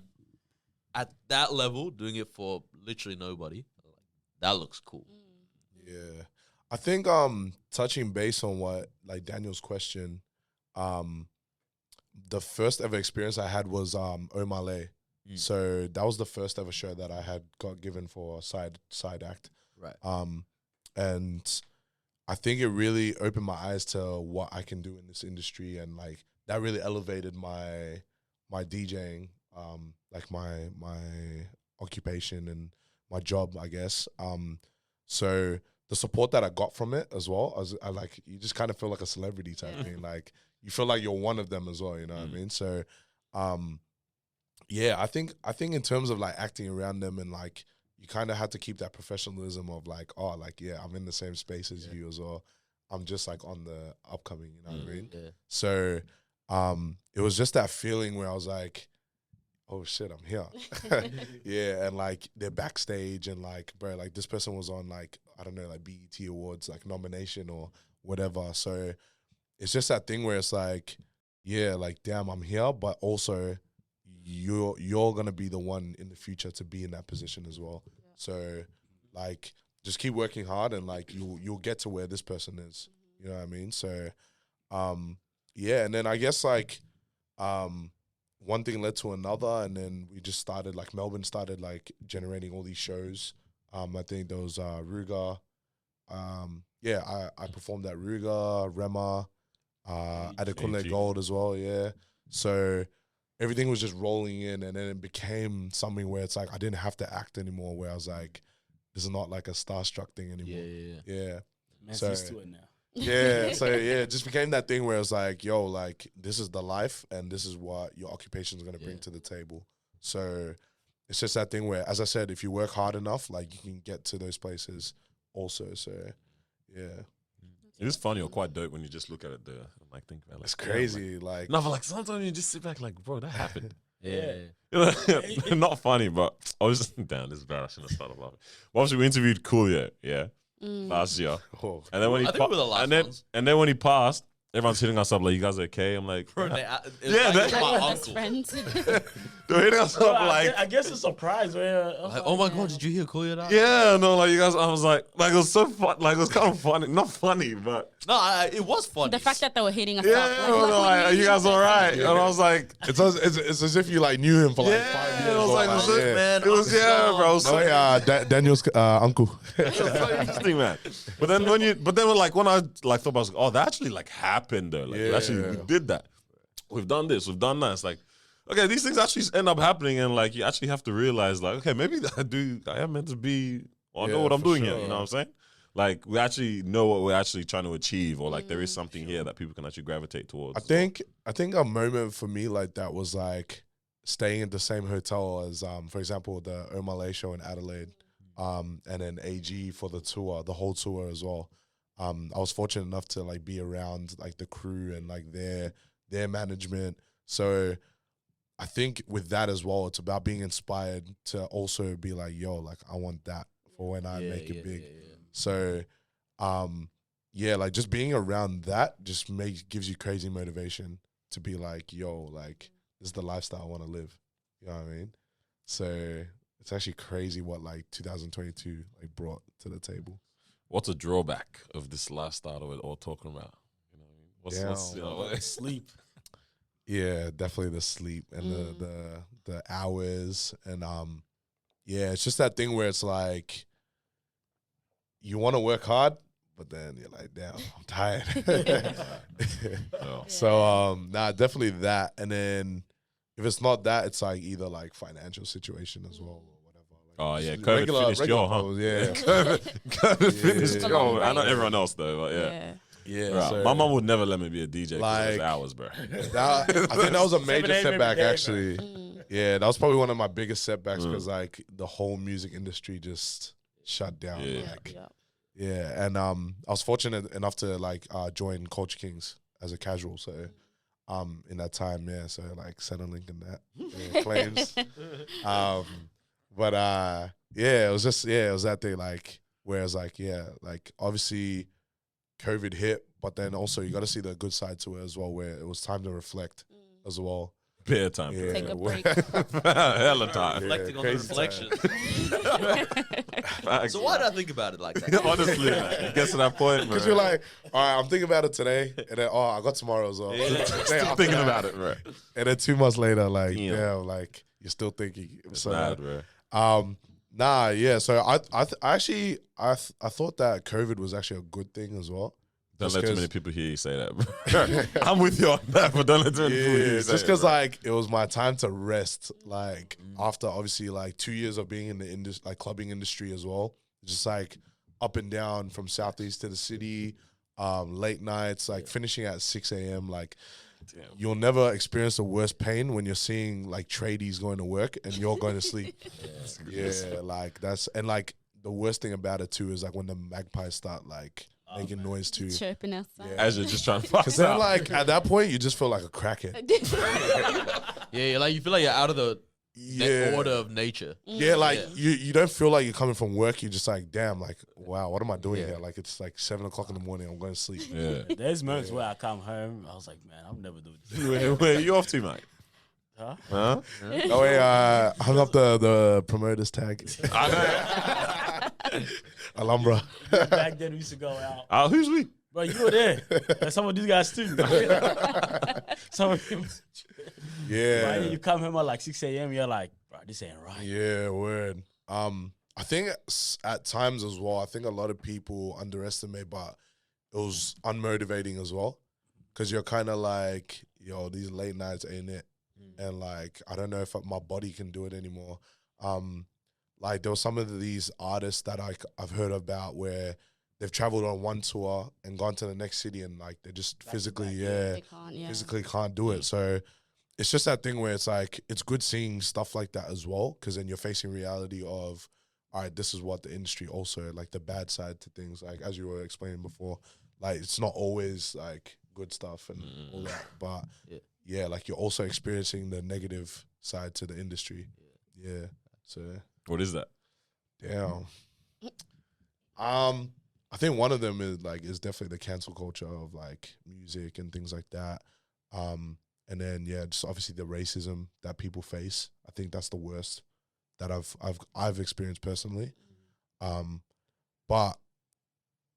at that level, doing it for literally nobody, that looks cool. Yeah. I think touching base on what like Daniel's question, the first ever experience I had was O'Malley. So that was the first ever show that I had got given for a side act. Right. And I think it really opened my eyes to what I can do in this industry, and like that really elevated my DJing, like my occupation and my job, I guess. So the support that I got from it as well, I like, you just kind of feel like a celebrity type thing. Like you feel like you're one of them as well, you know what I mean? So yeah, I think in terms of like acting around them, and like you kind of have to keep that professionalism of like, oh, like, yeah, I'm in the same space as you as well. I'm just like on the upcoming, you know what I mean? Yeah. So it was just that feeling where I was like, oh shit, I'm here. Yeah, and like they're backstage, and like, bro, like this person was on like, I don't know, like BET Awards, like nomination or whatever. So it's just that thing where it's like, yeah, like, damn, I'm here, but also you're gonna be the one in the future to be in that position as well. So like just keep working hard, and like you'll get to where this person is. You know what I mean? So yeah, and then I guess like one thing led to another, and then we just started, like Melbourne started like generating all these shows. I think there was Ruga. Yeah, I performed at Ruga, Rema, Adekunle AG. Gold as well, yeah. So everything was just rolling in, and then it became something where it's like I didn't have to act anymore, where I was like, this is not like a starstruck thing anymore. Yeah. Man's So- used to it now. Yeah, so yeah, it just became that thing where it's like, yo, like this is the life, and this is what your occupation is gonna bring to the table. So it's just that thing where, as I said, if you work hard enough, like you can get to those places also. So yeah, It is funny or quite dope when you just look at it there and like think about it. Like, it's damn, crazy. Like, no, but like sometimes you just sit back like, bro, that happened. Yeah. Not funny, but I was just down. This is bad. I shouldn't have started laughing. Well, obviously, we interviewed Coolio, last year, oh, and then when he I think we were the last ones. and then when he passed, everyone's hitting us up like, "You guys okay?" I'm like, Bro, yeah. yeah, that- my Like best uncle. friends. They're hitting us Well, up like, I guess it's a surprise. Where Like, oh my god, did you hear Koya that? yeah, no, like you guys. I was like it was so fun. Like it was kind of funny, not funny, but No, it was funny. The fact that they were hitting us yeah, up. I was like, are you guys all right? And I was like, it's as if you like knew him for like 5 years. it was or like, like, was yeah. man. it was bro. It was Oh so yeah, Daniel's uncle. It was so interesting, man. But then like when I like thought, I was like, oh, that actually like happened though. Like we did that. We've done this. We've done that. It's like, okay, these things actually end up happening, and like you actually have to realize, like, okay, maybe I am meant to be. Or I know what I'm for doing sure. here. You know what I'm saying? Like we actually know what we're actually trying to achieve, or like there is something here that people can actually gravitate towards. I think a moment for me like that was like staying at the same hotel as for example the O'Malley show in Adelaide, and then AG for the tour, the whole tour as well. I was fortunate enough to like be around like the crew and like their management. So I think with that as well, it's about being inspired to also be like, yo, like I want that for when I make it big. So yeah, like just being around that just gives you crazy motivation to be like, yo, like this is the lifestyle I want to live. You know what I mean? So it's actually crazy what like 2022 like brought to the table. What's a drawback of this lifestyle that we're all talking about? You know what I mean? What's you know, sleep. Yeah, definitely the sleep and the hours, and yeah, it's just that thing where it's like you want to work hard, but then you're like, damn, I'm tired. Oh. So nah, definitely that. And then if it's not that, it's like either like financial situation as well or whatever. Like Oh yeah, just COVID finished regular your, huh? problems, yeah. COVID finished Yeah. your. I know everyone else though, but yeah. Yeah. Yeah, Right. so My mom would never let me be a DJ for Like- those hours, bro. I think that was a major 7 a.m. every setback day, bro. actually. Yeah, that was probably one of my biggest setbacks because like the whole music industry just shut down. Yeah. Like, Yeah. yeah, and I was fortunate enough to like join Culture Kings as a casual. So in that time, yeah, so like Centerlink and that claims. But yeah, it was just it was that thing like where it's like like obviously COVID hit, but then also you got to see the good side to it as well, where it was time to reflect as well. Bare time. Yeah, Take a break. Hella time. Reflecting on the crazy reflection. Facts, So why bro. did I think about it like that? Honestly, man, it gets to that point, Because bro. you're like, all right, I'm thinking about it today, and then I got tomorrow as well. Yeah. Day Still after thinking that. about it, bro. And then 2 months later, like, Damn. damn, like you're still thinking. It's So, mad, bro. nah, yeah. So I actually thought that COVID was actually a good thing as well. Don't Just let too 'cause- many people hear you say that, bro. I'm with you on that, but don't let too many people hear Yeah, you say just it, because bro. like it was my time to rest. Like after obviously like 2 years of being in the industry, like clubbing industry as well, just like up and down from southeast to the city, late nights, like finishing at 6 a.m. Like Damn. you'll never experience the worst pain when you're seeing like tradies going to work and you're going to sleep. Yeah, like that's and like the worst thing about it too is like when the magpies start like making noise too. Chirping outside. Yeah. As you're just trying to fuck Because then out. like at that point you just feel like a crackhead. Yeah, like you feel like you're out of the Yeah. order of nature. Yeah, like Yeah. you don't feel like you're coming from work. You're just like, damn, like, wow, what am I doing Yeah. here? Like, it's like 7 o'clock in the morning. I'm going to sleep. Yeah. There's moments where I come home, I was like, man, I'll never do this. Where are you off to, mate? Huh? Huh? Oh, wait, hung up the promoter's tag. I know. Alhambra. Back then we used to go out. Who's we? Bro, you were there. And some of these guys too. Some of them. Yeah. Right? You come home at like 6 a.m. You're like, bro, this ain't right. Yeah, word. I think at times as well, I think a lot of people underestimate, but it was unmotivating as well. Because you're kind of like, yo, these late nights ain't it. And like, I don't know if my body can do it anymore. Like there were some of these artists that I've heard about where they've traveled on one tour and gone to the next city and like they just physically, They can't, physically can't do it. So it's just that thing where it's like, it's good seeing stuff like that as well. Cause then you're facing reality of, all right, this is what the industry also, like the bad side to things. Like, as you were explaining before, like it's not always like good stuff and all that. But yeah, like you're also experiencing the negative side to the industry. Yeah. So What is that? damn. I think one of them is definitely the cancel culture of like music and things like that. And then just obviously the racism that people face. I think that's the worst that I've experienced personally. But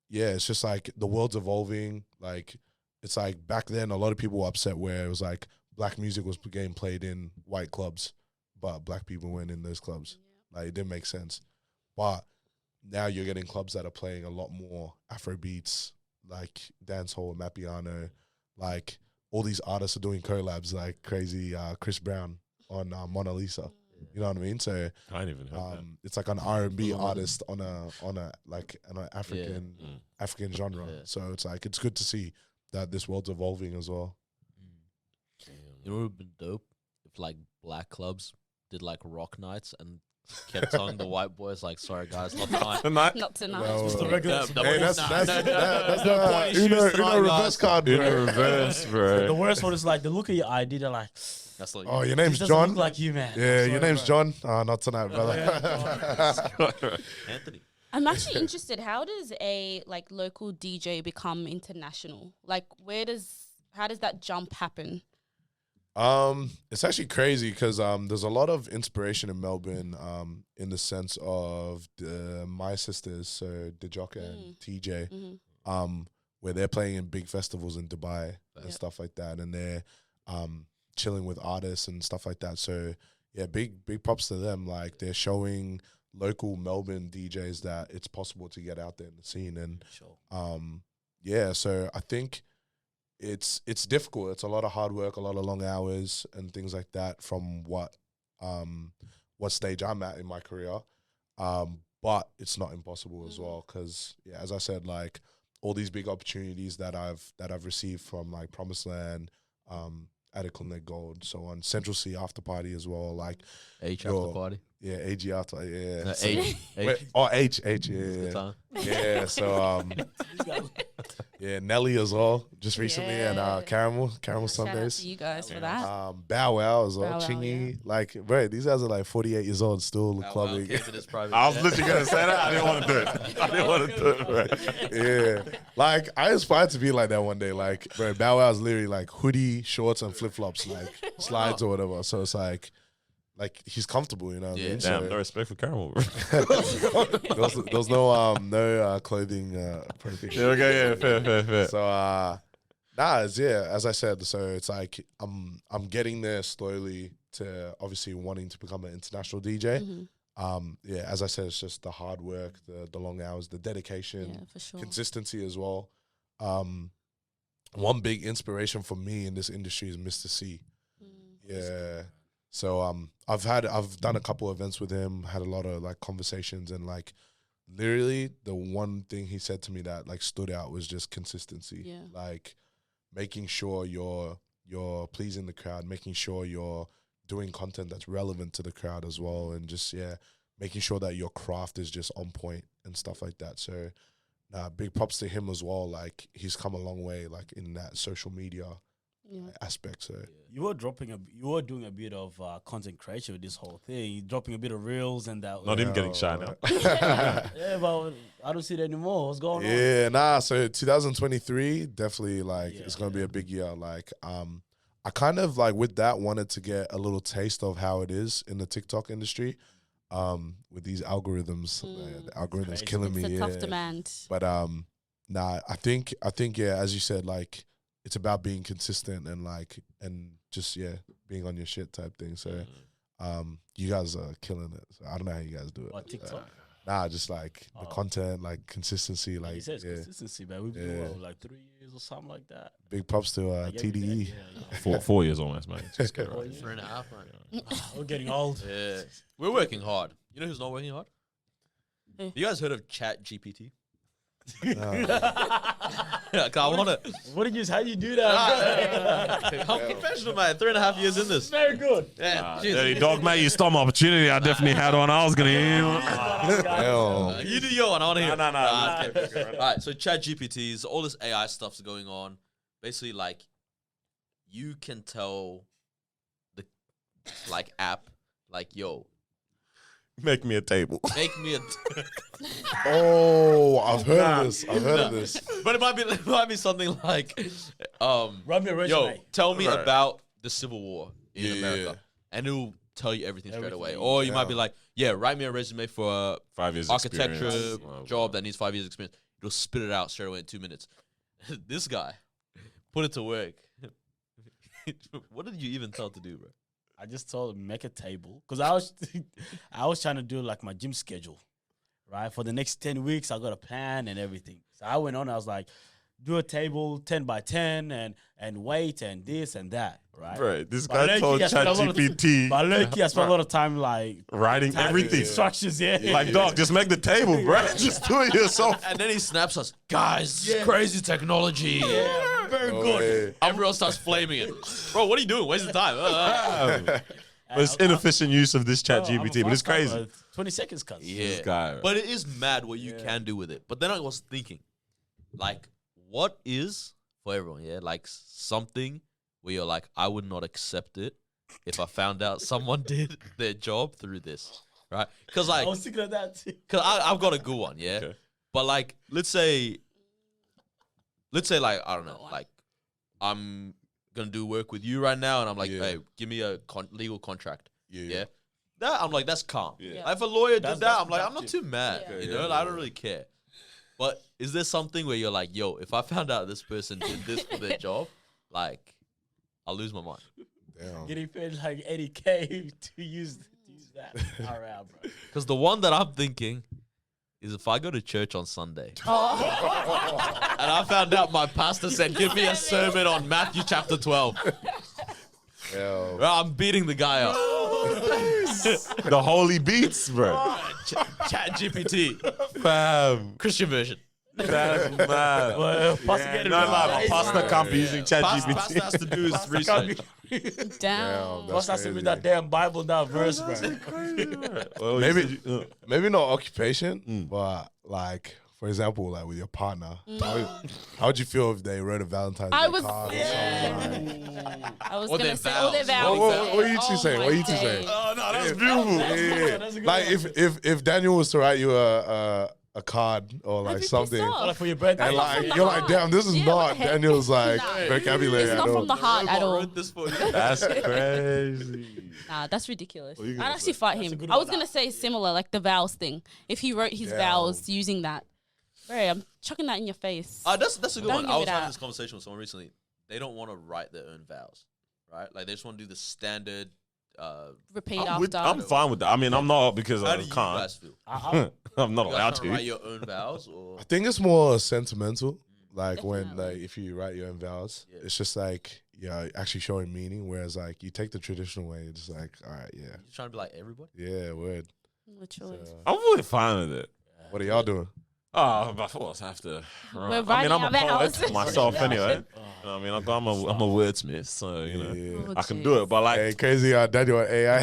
yeah, it's just like the world's evolving. Like it's like back then a lot of people were upset where it was like black music was getting played in white clubs, but black people weren't in those clubs. Like it didn't make sense. But now you're getting clubs that are playing a lot more Afro beats, like dancehall, Mapiano, like all these artists are doing collabs like crazy. Chris Brown on Mona Lisa, you know what I mean? So I ain't even heard that. it's like an R&B artist on a like an African African genre. Yeah. So it's like it's good to see that this world's evolving as well. You know what would have been dope if like black clubs did like rock nights and kept telling the white boys like, sorry guys, not tonight. Tonight? Not tonight. No, Just the regular. Hey, that's no the Uno reverse card, In bro. reverse, The bro. worst one is like, they look at your ID, they're like, That's like, Oh, your this name's doesn't John. look like you, man. Yeah, I'm your sorry, name's bro. John. Not tonight, brother. Anthony. I'm actually interested. How does a like local DJ become international? Like, how does that jump happen? It's actually crazy because there's a lot of inspiration in Melbourne in the sense of my sisters, so Dejaka and TJ, where they're playing in big festivals in Dubai and stuff like that, and they're chilling with artists and stuff like that. So yeah, big props to them. Like they're showing local Melbourne DJs that it's possible to get out there in the scene, and yeah. So I think it's difficult. It's a lot of hard work, a lot of long hours, and things like that. From what stage I'm at in my career, but it's not impossible as well. Because yeah, as I said, like all these big opportunities that I've received from like Promised Land, Adekunle Gold, so on, Central C After Party as well. Like H Yo. after party. yeah, AG After yeah. No, So- H. wait, oh H Good yeah time. yeah. So Yeah, Nelly as well, just recently, and Yeah. Caramel Shout out Sundays. to you guys for that. Bow Wow as well, Bow Wow, Chingy. Like, bro, these guys are like 48 years old, still Wow, clubbing. came to this private I was jet. literally gonna say that. I didn't want to do it. I didn't want to do it. Right. Yeah, like I aspire to be like that one day. Like, bro, Bow Wow is literally like hoodie, shorts, and flip flops, like slides or whatever. So it's like he's comfortable, you know. What I Yeah. mean? Damn, So no respect for Caramel, bro. there's no clothing prohibition. Yeah, okay, yeah, fair. So as I said, so it's like I'm getting there slowly to obviously wanting to become an international DJ. Yeah, as I said, it's just the hard work, the long hours, the dedication, Yeah, for sure. consistency as well. One big inspiration for me in this industry is Mr. C. Yeah. So I've done a couple of events with him, had a lot of like conversations, and like literally the one thing he said to me that like stood out was just consistency. Yeah. Like making sure you're pleasing the crowd, making sure you're doing content that's relevant to the crowd as well, and just making sure that your craft is just on point and stuff like that. So big props to him as well. Like he's come a long way like in that social media aspect. So You were doing a bit of content creation with this whole thing. You're dropping a bit of reels and that. Not even getting shy now. Yeah, but I don't see it anymore. What's going on? Yeah, so 2023 definitely like it's gonna be a big year. Like I kind of like with that wanted to get a little taste of how it is in the TikTok industry. With these algorithms, the algorithms crazy. killing It's me. a tough demand. But I think as you said, like it's about being consistent and just being on your shit type thing. So you guys are killing it. So I don't know how you guys do it. What, TikTok? Just like the content, like consistency, like He says consistency, man. We've been like 3 years or something like that. big props to Like every TDE. day. Yeah. 4 years almost, man. Just get it right. 3.5, man. We're getting old. Yeah. We're working hard. You know who's not working hard? Who? You guys heard of ChatGPT? No. I want to. What did you? How you do that? I'm professional, man. 3.5 years in this. Very good. Yeah. Dirty dog, mate, you stole my opportunity. I definitely had one. I was going to Hell. You do your one. I want to hear. No. Okay. All right. So ChatGPTs, all this AI stuff's going on. Basically, like you can tell the app, like, yo, Make me a table. make me a. Oh, I've heard of this. I've heard of this. But it might be something like, Run me a yo, resume. tell me Right. about the Civil War in Yeah. America, and it'll tell you everything straight away. Everything. Or you might be like, yeah, write me a resume for a 5 years architecture experience. Oh, job that needs 5 years experience. It'll spit it out straight away in 2 minutes. This guy put it to work. What did you even tell it to do, bro? I just told him make a table because I was trying to do like my gym schedule, right? For the next 10 weeks, I got a plan and everything. So I went on. I was like, do a table 10 by 10 and weight and this and that, right? Right. This But guy told I spent a lot of- ChatGPT But look, I spent a lot of time like writing everything. instructions. Yeah, Like, dog, just make the table, bro. Just do it yourself. And then he snaps us, guys, this is crazy technology. very No good. way. Everyone starts flaming it. Bro, what are you doing? Wasting time. But it's inefficient use of this Oh, I'm a ChatGPT, but it's fast typer. crazy. 20 seconds, cuz. Yeah. guy. But it is mad what you can do with it. But then I was thinking, like, what is, for everyone, like something where you're like, I would not accept it if I found out someone did their job through this, right? Because, I like, was thinking of that too. I've got a good one, yeah? Okay. But, like, let's say, like, I don't know, like, I'm going to do work with you right now, and I'm like, Yeah. hey, give me a legal contract. Yeah. Yeah. That I'm like, that's calm. Yeah. Like, if a lawyer did That's that, I'm like, I'm not productive. too mad. Yeah. You know, like, I don't really care. But is there something where you're like, yo, if I found out this person did this for their job, like, I'll lose my mind. Damn. Getting paid like 80K to use that. All right, bro. Because the one that I'm thinking is if I go to church on Sunday and I found out my pastor said, give me a sermon on Matthew chapter 12, Hell. well, I'm beating the guy up. The holy beats, bro. Chat GPT, Fam. Christian version. That's mad. Well, Pastor Yeah, get it no, right. my pastor can't be using Pastor ChatGPT. has to do his research. Damn. That's Pastor has to read crazy. that damn Bible now verse, bro. Well, Maybe not occupation, but like for example, like with your partner, how would you feel if they wrote a Valentine's Day card or something? Like, I was Or gonna their say all their vows. vows. what are you two Oh saying? my What are you two days. saying? Oh no, that's beautiful. Yeah. Like if Daniel was to write you a card or like I'd be something, pissed off. Like for your birthday. and not like from the you're like, heart. damn, this is Yeah, what not the heck? Daniel's like Nah. vocabulary It's at not all. from the heart at all. Wrote this for you. That's crazy. Nah, that's ridiculous. What are you I'd gonna actually say? fight That's a him. good I was one. gonna say similar, like the vows thing. If he wrote his Damn. vows using that, bro, I'm chucking that in your face. That's a good Don't one. give I it was having out. this conversation with someone recently. They don't want to write their own vows, right? Like they just want to do the standard. Repeat I'm after. fine with that. I mean, I'm not because How I do you can't. guys feel? I'm not You allowed guys trying to write to. your own vows, or I think it's more sentimental. Like when Definitely. like if you write your own vows, Yeah. it's just like actually showing meaning. Whereas like you take the traditional way, it's just like, all right, you trying to be like everybody? yeah, word. Literally. So, I'm really fine with it. what are y'all doing? Oh, but of course I have to. We're I mean, writing I'm a our poet vows. myself anyway. Oh. You know what I mean, I'm a wordsmith, so you know Yeah. Oh, I can jeez. do it. But like, Hey, crazy Daniel on AI.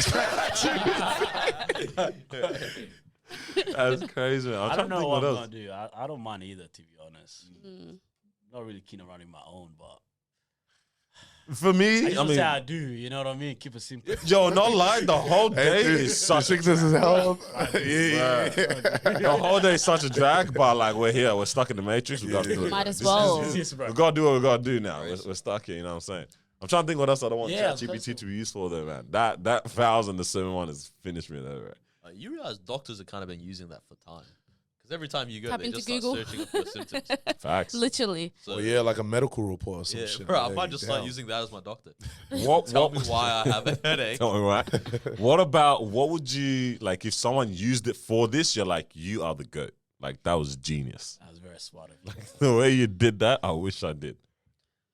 that's crazy. Man. I'm I trying don't to know think what what I'm else. gonna do. I don't mind either, to be honest. Mm. Not really keen on running my own, but For me, I I just say mean, I do. You know what I mean? Keep it simple. yo, not lying. The whole day is such. Sickness is hell. Yeah. The whole day is such a drag, but like we're here, we're stuck in the matrix. We gotta do it. Might as This well. is- Yes, bro. We gotta do what we gotta do now. We're stuck here. You know what I'm saying? I'm trying to think what else I don't want Yeah, ChatGPT to be useful though, man. That vows and the 7-1 has finished me though, right? You realize doctors have kind of been using that for time, because every time you go, Type they into just Google. start searching up for symptoms. Facts. Literally. So Well, yeah, like a medical report or some yeah, shit. bro, I Like, might just start damn. using that as my doctor. What? Tell me why I have a headache. Tell me why. What about what would you like if someone used it for this? You're like, you are the goat. Like that was genius. That was very smart of you. The way you did that, I wish I did.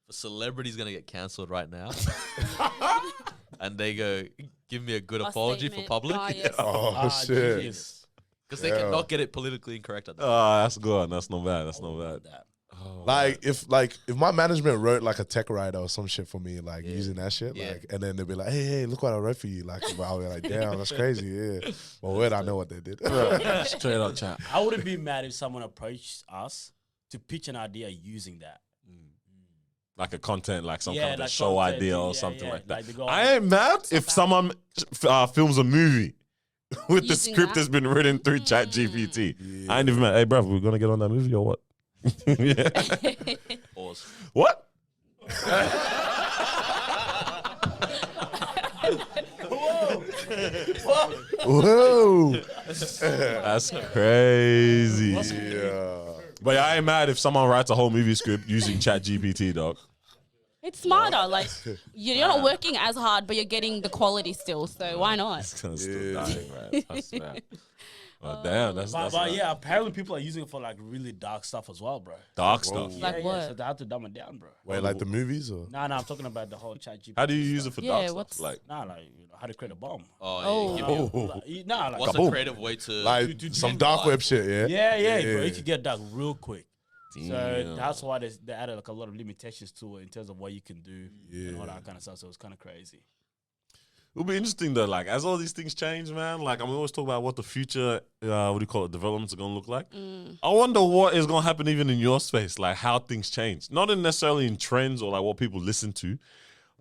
A celebrity's gonna get cancelled right now, and they go give me a good Our apology for statement. public, Ah, yes. Oh Ah, shit. genius. because they Yeah. cannot get it politically incorrect at that. Oh, that's good. That's not bad. That's not bad. That. Oh, Like if my management wrote like a tech writer or some shit for me, like Yeah. using that shit, Yeah. like, and then they'd be like, hey, look what I wrote for you. Like, I'll be like, damn, that's crazy. Yeah. But where I know what they did. straight up chat. I wouldn't be mad if someone approached us to pitch an idea using that. Like a content, like some Yeah, kind of a like show content, idea or yeah, something yeah, like that. like they go I on- ain't mad if someone films a movie with the Using script that? that's been written through ChatGPT. I ain't even mad. Hey, bruv, we're gonna get on that movie or what? Yeah. Pause. What? Whoa. That's crazy. Yeah. But yeah, I ain't mad if someone writes a whole movie script using ChatGPT, dog. It's smarter. Like you're not working as hard, but you're getting the quality still. So why not? It's gonna still Yeah. dying, man. I swear. But damn, that's But yeah, apparently people are using it for like really dark stuff as well, bro. dark stuff. Like what? So they have to dumb it down, bro. Wait, like the movies or? Nah, I'm talking about the whole chat GPT. How do you use it for Yeah, dark what's- stuff? Like, Nah, like how to create a bomb. Oh, yeah. Oh. Give me Nah, like what's a Kaboom. creative way to Like to some change dark life. web shit, yeah? yeah, bro. Yeah. It could get dark real quick. So damn. that's why they added like a lot of limitations to it in terms of what you can do and all Yeah. that kind of stuff. So it's kind of crazy. It'll be interesting though, like as all these things change, man. Like we always talk about what the future, what do you call it, developments are gonna look like. I wonder what is gonna happen even in your space, like how things change. Not in necessarily in trends or like what people listen to,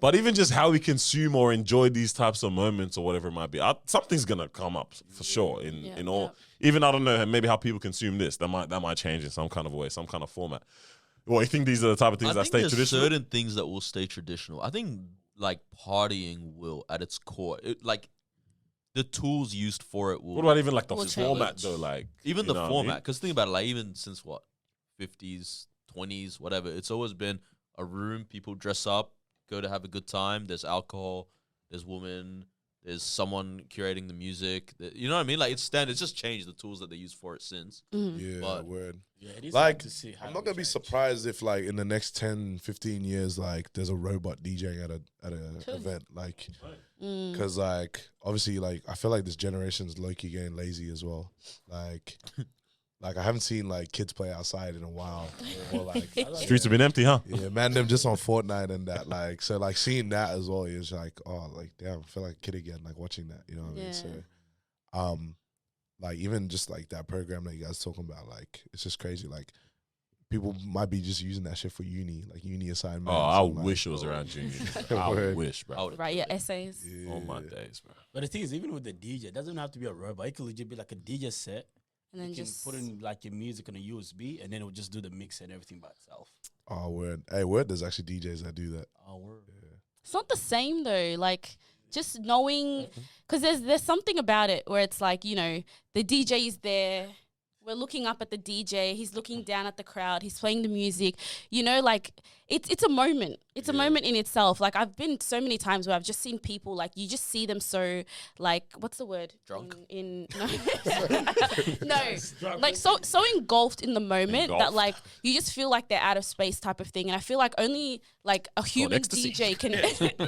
but even just how we consume or enjoy these types of moments or whatever it might be. Something's gonna come up for sure in all. Even I don't know, maybe how people consume this. That might change in some kind of way, some kind of format. Well, you think these are the type of things I that think stay there's traditional? certain things that will stay traditional. I think like partying will at its core, like the tools used for it will. What about even like the Will format change. though? Like even you the know what I mean? format? Because think about it, like even since what 50s, 20s, whatever, it's always been a room. People dress up, go to have a good time. There's alcohol, there's women, there's someone curating the music. You know what I mean? Like it's standard. It's just changed the tools that they use for it since. Yeah, But- word. Yeah, it is Like, good to see how I'm not it gonna be change. surprised if like in the next 10, 15 years, like there's a robot DJing at a event, like, because like obviously like I feel like this generation's low key getting lazy as well, like. Like I haven't seen like kids play outside in a while. Or like Streets have been empty, huh? yeah, man, them just on Fortnite and that. Like so, like seeing that as well is like, oh, like damn, I feel like a kid again. Like watching that, you know what I mean? Yeah. So, like even just like that program that you guys talking about, like it's just crazy. Like people might be just using that shit for uni, like uni assignments. Oh, I and, like, wish it was around junior. I Word. wish, bro. Write your essays. All my days, bro. But the thing is, even with the DJ, it doesn't have to be a robot. It could legit be like a DJ set. And then You can just put in like your music on a USB, and then it will just do the mix and everything by itself. Oh, word. Hey, word. There's actually DJs that do that. Oh, word. it's not the same though. Like just knowing, because there's something about it where it's like, you know, the DJ is there. We're looking up at the DJ. He's looking down at the crowd. He's playing the music. You know, like it's a moment. It's a moment in itself. Like I've been so many times where I've just seen people, like you just see them so, like, what's the word? Drunk? In no, like so engulfed in the moment that Engulfed. like you just feel like they're out of space type of thing. And I feel like only like a human ecstasy. DJ can.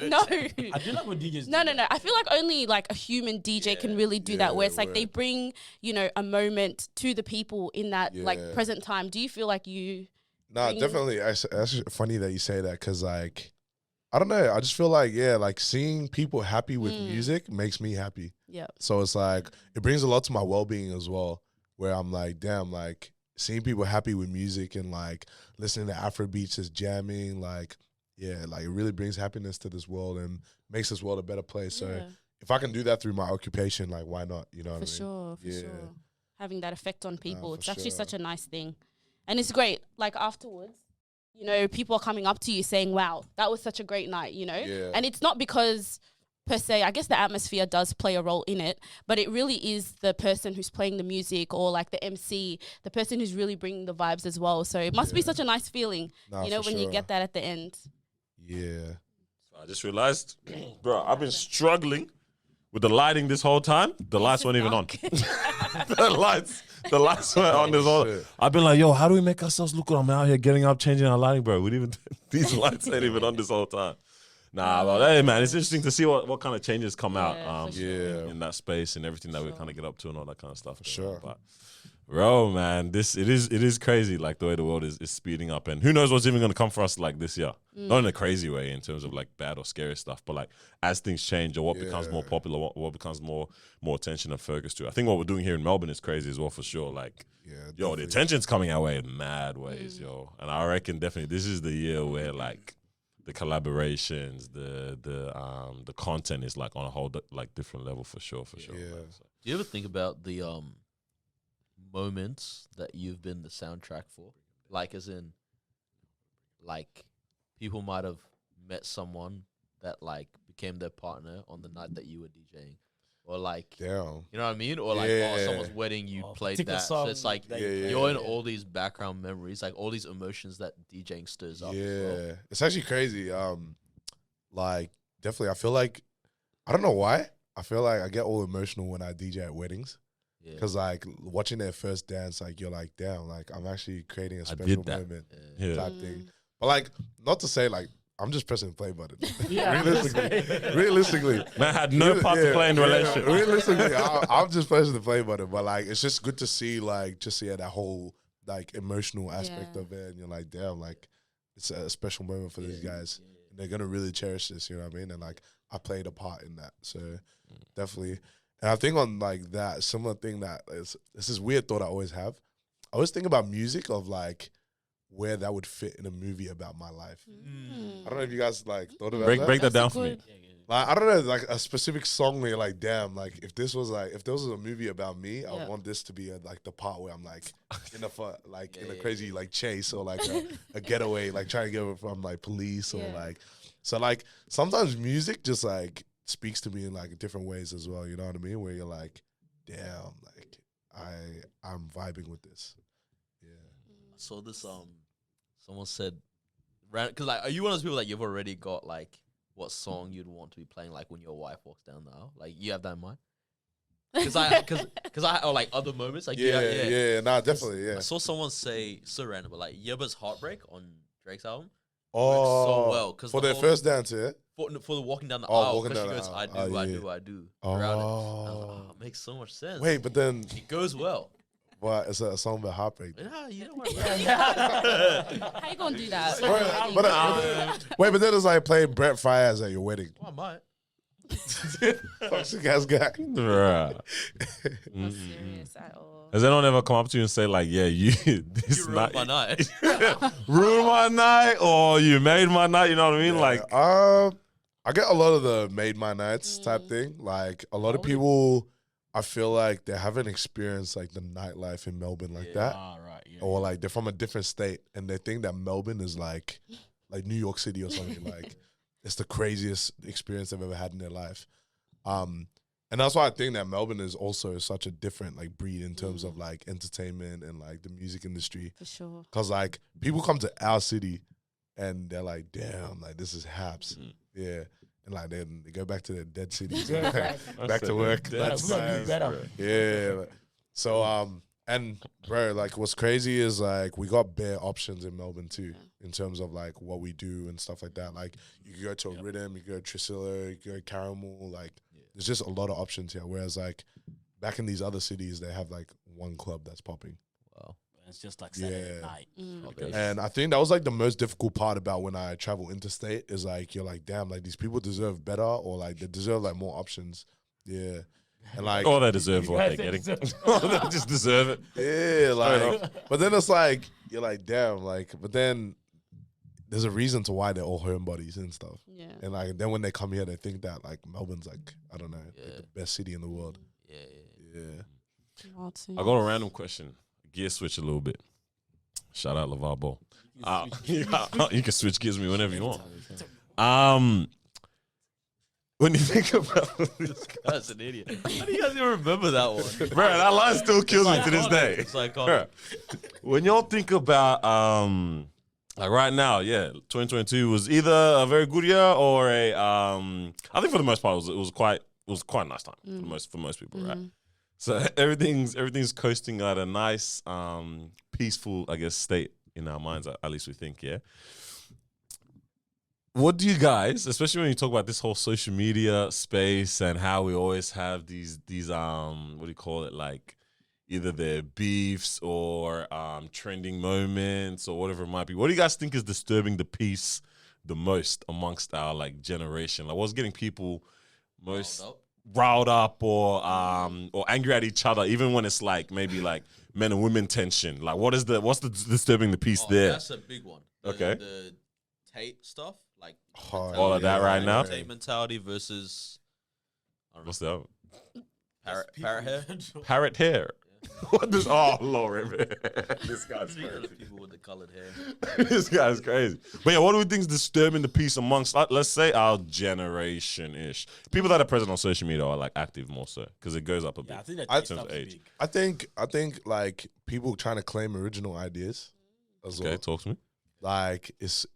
No. I do like what DJs No, do. I feel like only like a human DJ can really do that, where it's like they word. bring, you know, a moment to the people in that like Yeah. present time. Do you feel like you? Nah, Bring- definitely. That's funny that you say that because, like, I don't know. I just feel like, yeah, like seeing people happy with music makes me happy. Yeah. So it's like, it brings a lot to my well being as well, where I'm like, damn, like seeing people happy with music and like listening to Afro beats, just jamming, like, yeah, like it really brings happiness to this world and makes this world a better place. So Yeah. if I can do that through my occupation, like, why not? You know what I For mean? sure, for Yeah. sure. Having that effect on people, for it's actually sure. such a nice thing, and it's great. Like afterwards, you know, people are coming up to you saying, "Wow, that was such a great night," you know, Yeah. and it's not because per se, I guess the atmosphere does play a role in it, but it really is the person who's playing the music or like the MC, the person who's really bringing the vibes as well. So it must be such a nice feeling, Nah, you know, for when you sure. get that at the end. Yeah. I just realized, bro, I've been struggling with the lighting this whole time. The lights weren't even on. the lights weren't on this whole. shit. I've been like, yo, how do we make ourselves look good? I'm out here getting up, changing our lighting, bro. We didn't even these lights ain't even on this whole time. Nah, but hey, man, it's interesting to see what kind of changes come out Yeah, for sure. Yeah. in that space and everything that we kind of get up to and all that kind of stuff. For sure. But bro, man, it is crazy, like the way the world is speeding up, and who knows what's even gonna come for us like this year. Not in a crazy way in terms of like bad or scary stuff, but like as things change or what becomes more popular, what becomes more attention and focus to. I think what we're doing here in Melbourne is crazy as well for sure. Like, Yeah. yo, the definitely. attention's coming our way in mad ways, yo. And I reckon definitely this is the year where like the collaborations, the content is like on a whole like different level for sure. Yeah. Man. So, Do you ever think about the moments that you've been the soundtrack for? Like, as in, like, people might have met someone that like became their partner on the night that you were DJing, or like, Damn. you know what I mean, or like, Yeah. oh, someone's wedding, you Oh, played particular that. So song it's like that you Yeah, you're in yeah. all these background memories, like all these emotions that DJing stirs up. Yeah, as well. it's actually crazy. Like definitely, I feel like I don't know why. I feel like I get all emotional when I DJ at weddings Yeah. because like watching their first dance, like you're like, damn, like I'm actually creating a I special did that. moment Yeah. yeah. type thing. But like, not to say like I'm just pressing the play button. Yeah. realistically, Man had no part to play in the relationship. Realistically, I'm just pressing the play button. But like, it's just good to see like just that whole like emotional aspect Yeah. of it, and you're like, damn, like it's a special moment for these guys. And they're gonna really cherish this. You know what I mean? And like, I played a part in that, so definitely. And I think on like that similar thing that is this is weird thought I always have. I always think about music of like where that would fit in a movie about my life. I don't know if you guys like thought about that. Break that down That's for me. good. Like I don't know, like a specific song where you're like, damn, like if this was a movie about me, I Yeah. would want this to be like the part where I'm like in a like in a Yeah, crazy like chase or like a getaway, like trying to get away from like police or Yeah. like so like sometimes music just like speaks to me in like different ways as well. You know what I mean? Where you're like, damn, like I'm vibing with this. Yeah. I saw this. Someone said, because like, are you one of those people that you've already got like what song you'd want to be playing like when your wife walks down the aisle? Like, you have that in mind? Because I or like other moments, like Yeah, nah, definitely, yeah. I saw someone say so random, but like Yebba's Heartbreak on Drake's album Oh, so well because for their first dance, yeah. for the walking down the Oh, aisle, walking because she down goes, the I do, aisle. I Oh, do, yeah. I do. Around it. I was like, Oh, it makes so much sense. wait, but then It goes well. what? It's a song about heartbreak. Yeah, you know what? How you gonna do that? But then it's like playing Brett Fayez at your wedding. Well, I might. Toxic ass guy. Bruh. Not serious at all. Has anyone ever come up to you and say like, yeah, you this You ruined night my night. ruined my night, or you made my night? You know what I mean? Like, I get a lot of the made my nights type thing. Like a lot of people, I feel like they haven't experienced like the nightlife in Melbourne like that, Right. Yeah. or like they're from a different state and they think that Melbourne is like New York City or something. Like it's the craziest experience they've ever had in their life. And that's why I think that Melbourne is also such a different like breed in terms of like entertainment and like the music industry. For sure. Cause like people come to our city and they're like, damn, like this is Haps. Yeah. And like then they go back to their dead cities, and back to work. That's better. yeah. So and bro, like what's crazy is like we got bare options in Melbourne too, in terms of like what we do and stuff like that. Like you can go to a Rhythm, you can go to Trisilla, you can go to Caramel, like there's just a lot of options here. Whereas like back in these other cities, they have like one club that's popping. Wow. It's just like Saturday night. And I think that was like the most difficult part about when I travel interstate is like you're like, damn, like these people deserve better, or like they deserve like more options. Yeah. And like oh, they deserve what they're getting. They just deserve it. yeah, like but then it's like you're like, damn, like but then there's a reason to why they're all homebodies and stuff. Yeah. And like then when they come here they think that like Melbourne's like, I don't know, like the best city in the world. Yeah. I got a random question. Gear switch a little bit. Shout out LeVar Ball. You can switch gears me whenever you want. When you think about this, That's an idiot. How do you guys even remember that one? bro, that line still kills me to this day. It's like, Bruh, when y'all think about like right now, 2022 was either a very good year or a I think for the most part it was quite a nice time for most people, right? So everything's coasting at a nice peaceful, I guess, state in our minds, at least we think, yeah. What do you guys, especially when you talk about this whole social media space and how we always have these what do you call it, like either they're beefs or trending moments or whatever it might be. What do you guys think is disturbing the peace the most amongst our like generation? Like what's getting people most riled up or angry at each other, even when it's like maybe like men and women tension? Like what's the disturbing the peace there? That's a big one. The Tate stuff. Like all of that right now. Tate mentality versus What's that? Parrot hair. Parrot hair. What does? Oh Lord, this guy's crazy. People with the colored hair. This guy's crazy. But yeah, what do we think is disturbing the peace amongst, let's say, our generation ish? People that are present on social media are like active more so because it goes up a bit. I think that in terms of age. I think like people trying to claim original ideas as well. Okay, talk to me. Like it's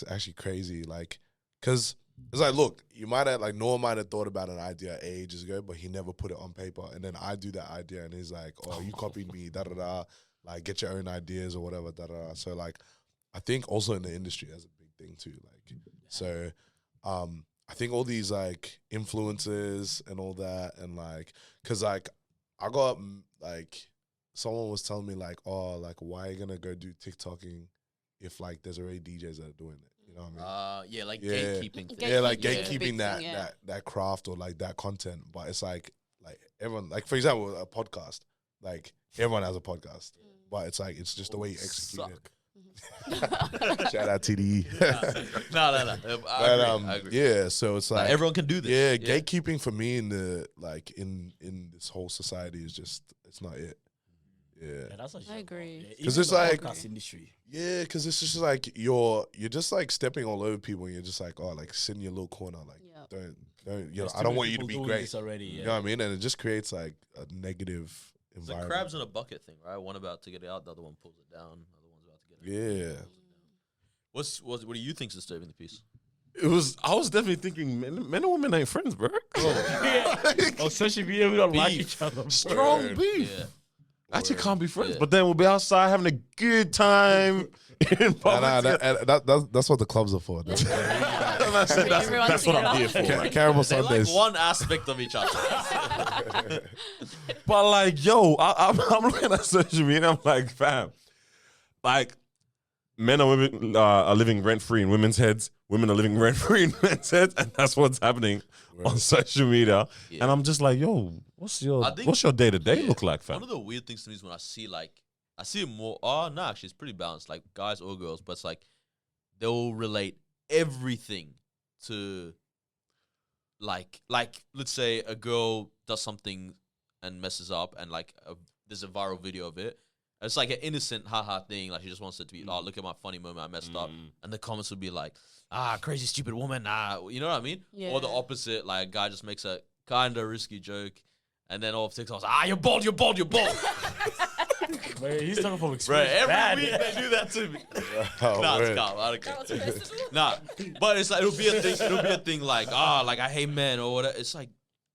actually crazy. Like, cause it's like, look, you might have like Noah might have thought about an idea ages ago, but he never put it on paper. And then I do that idea, and he's like, "Oh, you copied me, da da da." Like, get your own ideas or whatever, da da da. So like, I think also in the industry that's a big thing too. Like, so I think all these like influencers and all that, and like, cause like I got like someone was telling me like, "Oh, like why are you gonna go do TikToking if like there's already DJs that are doing it?" You know what I mean? Gatekeeping. Thing. Yeah, like Gatekeeping, gatekeeping that craft or like that content. But it's like everyone, like for example, a podcast. Like everyone has a podcast, but it's like it's just the way you execute it. Shout out TDE. No. I agree. Yeah, so it's like everyone can do this. Yeah, gatekeeping for me in the like in this whole society is just it's not it. Yeah, that's I agree. Because it's like podcast industry. Yeah, because it's just like you're just like stepping all over people, and you're just like, oh, like sit in your little corner, like don't you know, I don't want you to be great already. You know what I mean? And it just creates like a negative It's the environment. crabs in a bucket thing, right? One about to get it out, the other one pulls it down, the other one's about to get it out. Yeah. What do you think's disturbing the piece? I was definitely thinking men and women ain't friends, bro. On social media, we don't like each other. Bro. Strong beef. Yeah. Actually can't be friends, Yeah. but then we'll be outside having a good time in public. That's what the clubs are for. That's That's what I'm here for. Caramel They like Sundays. one aspect of each other. But like, yo, I'm looking at social media and I'm like, fam, like, men and women are living rent free in women's heads. Women are living rent free in men's heads, and that's what's happening on social media. Yeah. And I'm just like, yo, what's your I think- day to day Yeah. look like, fam? One of the weird things to me is when I see it more. Oh no, actually, it's pretty balanced, like guys or girls. But it's like they'll relate everything to like let's say a girl does something and messes up, and there's a viral video of it. It's like an innocent haha thing. Like she just wants it to be, oh, look at my funny moment, I messed up. And the comments would be like, crazy stupid woman, you know what I mean? Yeah. Or the opposite, like a guy just makes a kind of risky joke, and then all of TikTok's, you're bald. Man, he's talking from Bro, experience. every Bad. week they do that to me. Oh, Nah, it's word. calm. I don't care. That was personal. Nah, but it's like it'll be a thing. It'll be a thing like I hate men or whatever. It's like,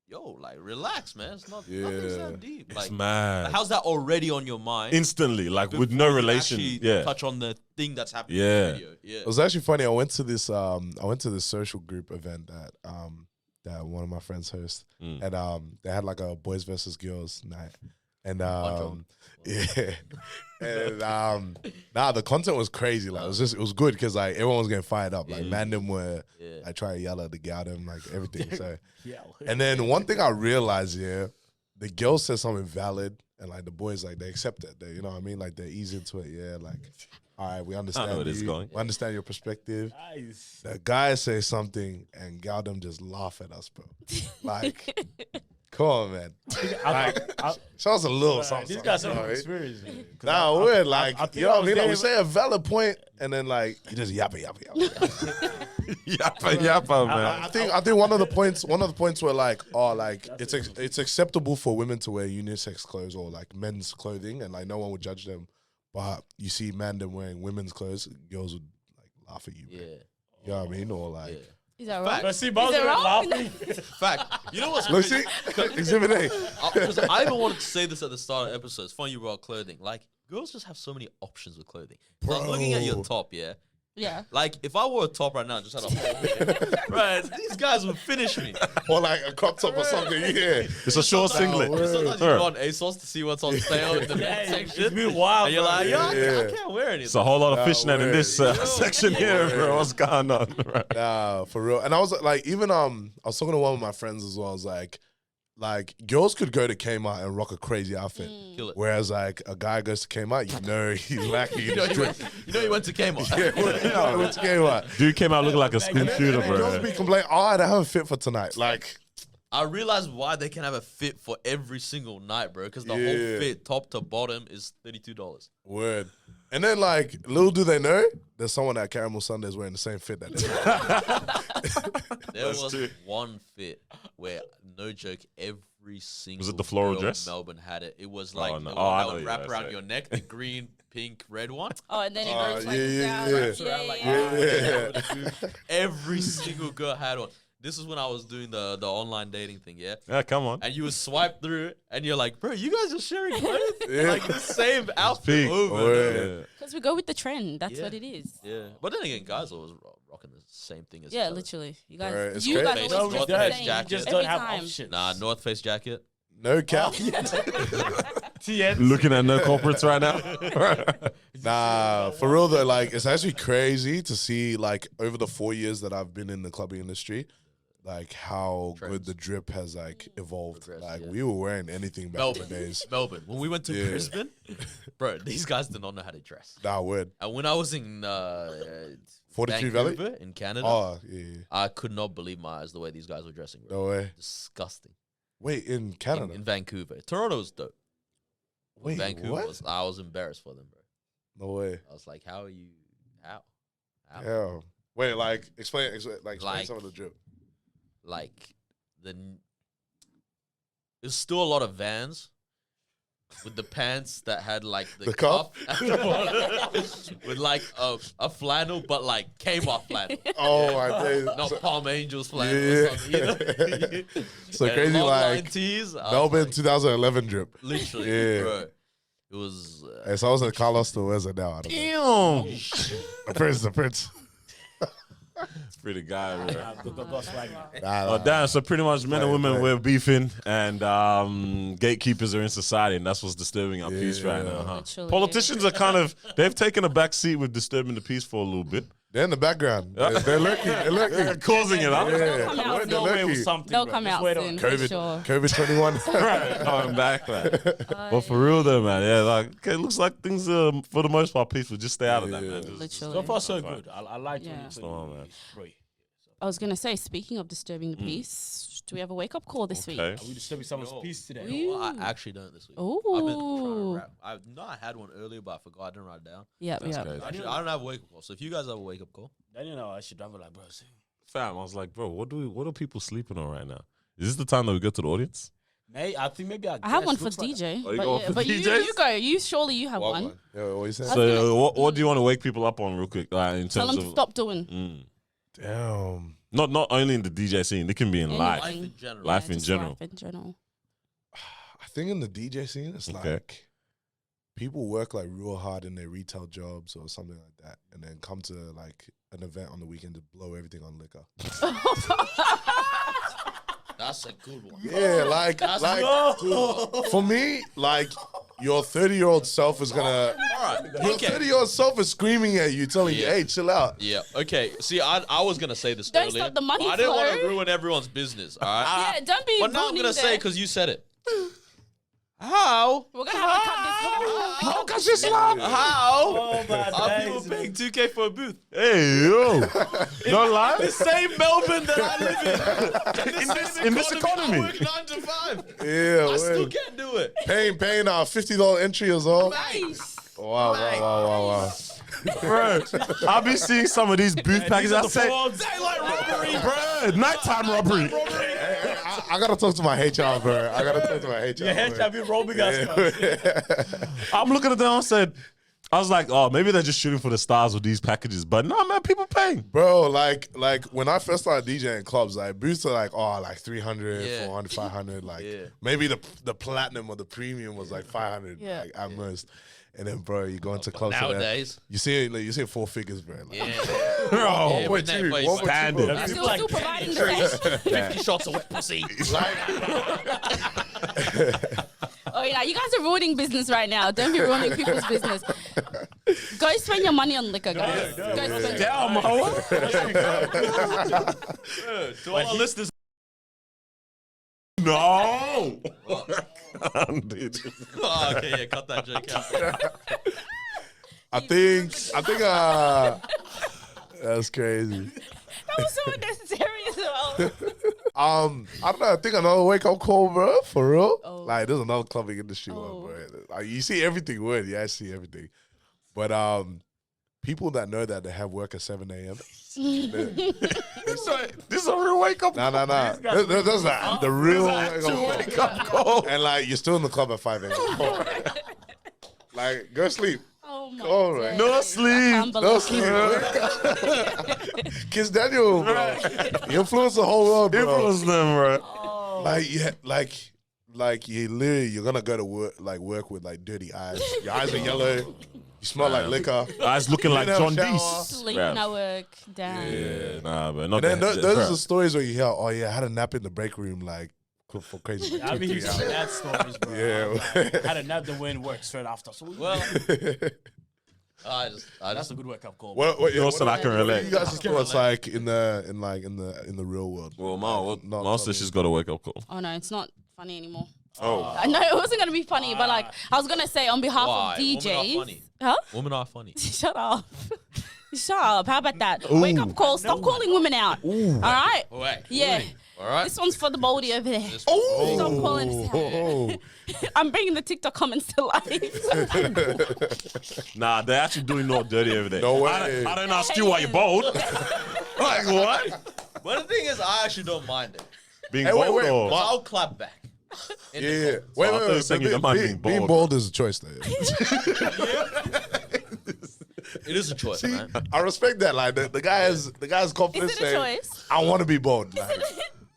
yo, like relax, man. It's not nothing's Yeah. that deep. It's Like, mad. how's that already on your mind? Instantly, like with before no you relation. actually Yeah. touch on the thing that's happening Yeah. in the video. Yeah. It was actually funny. I went to this social group event that one of my friends host, Mm. and they had like a boys versus girls night, and Androm. yeah, and the content was crazy. Like it was good because like everyone was getting fired up. Like man, them were Yeah. like trying to yell at the gal, them like everything. So Yeah. and then one thing I realized, the girls said something valid, and like the boys like they accept it. They, you know what I mean? Like they're easy into it. Yeah, like all right, we understand. where this is you. going. We understand your perspective. Nice. The guy say something and gal them just laugh at us, bro. Like, come on, man. Like, show us a little something. These guys you know have what I mean? experience. man. 'Cause Nah, I- we're I- like, I think you know I what I was mean? Like, we there- say a valid point, and then like you just yappa. Yappa, man. I think one of the points were like, it's acceptable for women to wear unisex clothes or like men's clothing, and like no one would judge them. But you see men them wearing women's clothes, girls would like laugh at you. Yeah. Man. You know what I mean? Or like, Yeah. Is that right? But see, Miles Is it were wrong? laughing. Fact. You know what's look, crazy? see, Exhibit A. Because I even wanted to say this at the start of the episode. It's funny you brought clothing. Like, girls just have so many options with clothing. So I was looking at your Bro. top, yeah. Yeah. Like, if I wore a top right now and just had a hole here, right, these guys would finish me. Or like a crop top or something. Yeah. It's a short singlet. word. Sometimes you Sure. go on ASOS to see what's on sale in the Yeah, men's it's section. been wild. And you're bro. like, yo, I Yeah. can't wear anything. It's a whole lot of Nah, fishnet in word. this section here, bro. What's going on? Right. Nah, for real. And I was like, even I was talking to one of my friends as well. I was like girls could go to Kmart and rock a crazy outfit, Kill it. whereas like a guy goes to Kmart, you know he's lacking You in know, his he went, drip. you know he went to Kmart. Yeah, went to Kmart. Dude came out looking like a school shooter, Girls bro. be complaining, I don't have a fit for tonight. Like, I realized why they can have a fit for every single night, bro. Because the whole Yeah. fit, top to bottom, is $32. word. And then like, little do they know, there's someone at Caramel Sundays wearing the same fit that they There That's was true. one fit where, no joke, every single the floral girl dress? in Melbourne had it. It was like no. the Oh, I one know that would you wrap guys around say. your neck, the green, pink, red one. Oh, and then it Oh, goes like yeah, down. yeah, Like, yeah. yeah. Yeah. Every single girl had one. This is when I was doing the online dating thing, yeah? Yeah, come on. And you would swipe through, and you're like, bro, you guys are sharing clothes? Yeah. Like the same outfit Big. over. Word. Because we go with the trend. That's Yeah. what it is. Yeah. But then again, guys always rocking the same thing as each Yeah, other. literally. You guys, Right, it's you great. guys Face- always North dress Face the same jacket. Just every don't have time. options. Nah, North Face jacket. no cap. TN. Looking at no corporates right now. Nah, for real though, like it's actually crazy to see like over the 4 years that I've been in the clubbing industry, like how good Trends. the drip has like evolved. Progressed, Like yeah. we were wearing anything back in the Melbourne. days. Melbourne. When we went to Yeah. Brisbane, bro, these guys did not know how to dress. Nah, word. And when I was in 43 Valley? Vancouver in Canada, Oh yeah, I could not believe my eyes the way these guys were dressing, bro. no way. Disgusting. Wait, in Canada? In Vancouver. Toronto's dope. Wait, Vancouver what? I was embarrassed for them, bro. No way. I was like, how are you? How? Yeah. Wait, like explain Like- some of the drip. Like there's still a lot of Vans with the pants that had like The cuff? at the bottom, with like a flannel, but like Kmart flannel, Oh my days. not So, Palm Angels flannel. Yeah. Or something, you know? so And crazy, long line like tees. I was Melbourne like, 2011 drip. literally, Yeah. bro. It was. Hey, so I was at Carlos still wears it now. I don't know. Damn. The Prince. Pretty guy, bro. Go swag, man. Oh, damn. So pretty much men and women were beefing and gatekeepers are in society, and that's what's disturbing our peace right now, huh? Literally. Politicians are they've taken a back seat with disturbing the peace for a little bit. They're in the background. They're lurking. They're lurking. Causing it, huh? Yeah. Come out They're soon. lurking. They'll come out soon, for sure. COVID 21. Right, coming back, man. But for real though, man, yeah, like okay, it looks like things are for the most part peaceful. Just stay out of that, man. Just- Literally. So far, so good. I like Yeah. man. I was gonna say, speaking of disturbing the peace, do we have a wake up call this week? Okay. Are we disturbing someone's peace today? Well, I actually don't this week. Ooh. I've been trying to rap. I know I had one earlier, but I forgot. I didn't write it down. Yep, That's yep. crazy. Actually, I don't have a wake up call. So if you guys have a wake up call, Then I should have like, bro. Fam, I was like, bro, what are people sleeping on right now? Is this the time that we go to the audience? Mate, I think maybe I have one for DJ. Oh, you but got one for but you DJs? go. You surely you have one. Yeah, what you saying? So what do you want to wake people up on real quick? In Tell terms them to of stop doing. Damn. not only in the DJ scene, they can be in life. Anything. life in general. Life in just general. Life in general. I think in the DJ scene, it's Okay. like people work like real hard in their retail jobs or something like that, and then come to like an event on the weekend to blow everything on liquor. That's a good one. Yeah, like for me, like your 30-year-old self is gonna. All right. Your Okay. 30-year-old self is screaming at you, telling you, Yeah. "Hey, chill out." Yeah. Okay. See, I was gonna say this Don't earlier. stop the money but I didn't want to flow. ruin everyone's business. All right. Yeah, don't be. But now I'm ruining gonna say their- because you said it. How? we're gonna have to cut this. How can she slap? How Oh, my are people days. paying 2K for a booth? Hey, yo. Don't lie. The same Melbourne that I live in. In this economy. I work 9 to 5. Yeah, I still word. can't do it. paying $50 entry as well. Nice. Wow. Bro, I've been seeing some of these booth packages. I say, Daylight robbery, bro, nighttime robbery. I gotta talk to my HR, bro. I gotta talk to my HR. Yeah, bro. have you robbing us? I'm looking at them and said, I was like, oh, maybe they're just shooting for the stars with these packages. But no, man, people paying. Bro, like when I first started DJing clubs, like booths are like 300, Yeah. 400, 500. Like Yeah. maybe the platinum or the premium was like 500 Yeah. like, at most. And then, bro, you go into clubs today, Nowadays. you see 4 figures, bro. Like, Yeah. Bro, Yeah, but 1.2, that- 1.2, standard. bro. That's Still providing the same. 50 shots of wet pussy. Oh yeah, you guys are ruining business right now. Don't be ruining people's business. Go spend your money on liquor, guys. Go spend it. damn, Mo. To all our listeners. No. Dude. Oh, okay, yeah, cut that joke out. I think that's crazy. That was so unnecessary as well. I don't know. I think another wake up call, bro. For real. Oh. Like, there's another clubbing industry one, Oh. bro. Like, you see everything, word. Yeah, I see everything. But people that know that they have work at 7 a.m. This is a real wake up. Nah. That's like the real wake up call. And like, you're still in the club at 5 a.m. Like, go sleep. Oh my Go, right. days. No sleep. I can't No believe sleep. Kiss Daniel, bro. You influence the whole world, bro. Influence them, bro. Oh. Like you're gonna go to work with like dirty eyes. Your eyes are yellow. You smell like liquor. Eyes looking like have a John shower. Deese. Sleep, Bruh. no work, damn. Yeah, nah, but not And then that. those are bruh. the stories where you hear, oh yeah, I had a nap in the break room like for crazy like, I 2, mean, 3 you hours. see that stories, bro. Yeah. Had a nap, the wind work straight after. So Well, I that's just a good wake up call. What Also, I can relate. you guys thoughts like in the real world? Well, Ma says something- she's got a wake up call. Oh no, it's not funny anymore. Oh, I know it wasn't gonna be funny, but like I was gonna say on behalf Why? of Women are DJs. funny. Huh? women are funny. Shut up. Shut up. How about that? Wake up call. Stop calling women out. All right. Wait. Yeah. All right. This one's for the baldy over there. This Stop calling us out. Oh, I'm bringing the TikTok comments to life. nah, they're actually doing no dirty over there. No way. I don't ask you why you're bold. Like what? But the thing is, I actually don't mind it. Being Hey, wait, bold wait, or? But I'll clap back. In the yeah. comments. Wait, I thought you were saying you don't mind being Being bold. bold is a choice, though. It is a choice, man. I respect that. Like the guy's confidence. Is it a saying, choice? I want to be bold. Like,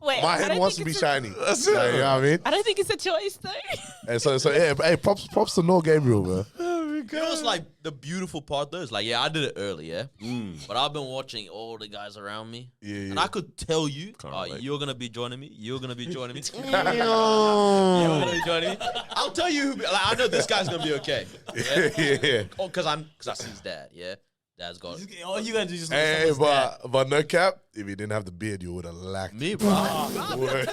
Wait, my I head don't wants to think be it's shiny. That's Like, you know what I mean? I don't think it's a choice though. And so yeah. Hey, props to No Gabriel, bro. You know what's like the beautiful part though? Is like, yeah, I did it early, yeah. But I've been watching all the guys around me. And I could tell you, you're going to be joining me. You're going to be joining me. You're going to be joining me. I'll tell you, like, I know this guy's going to be okay. Yeah. Oh, because I see his dad, yeah. Dad's got it. All you gotta do is just Hey, but no cap, if you didn't have the beard, you would have lacked. Me, bro.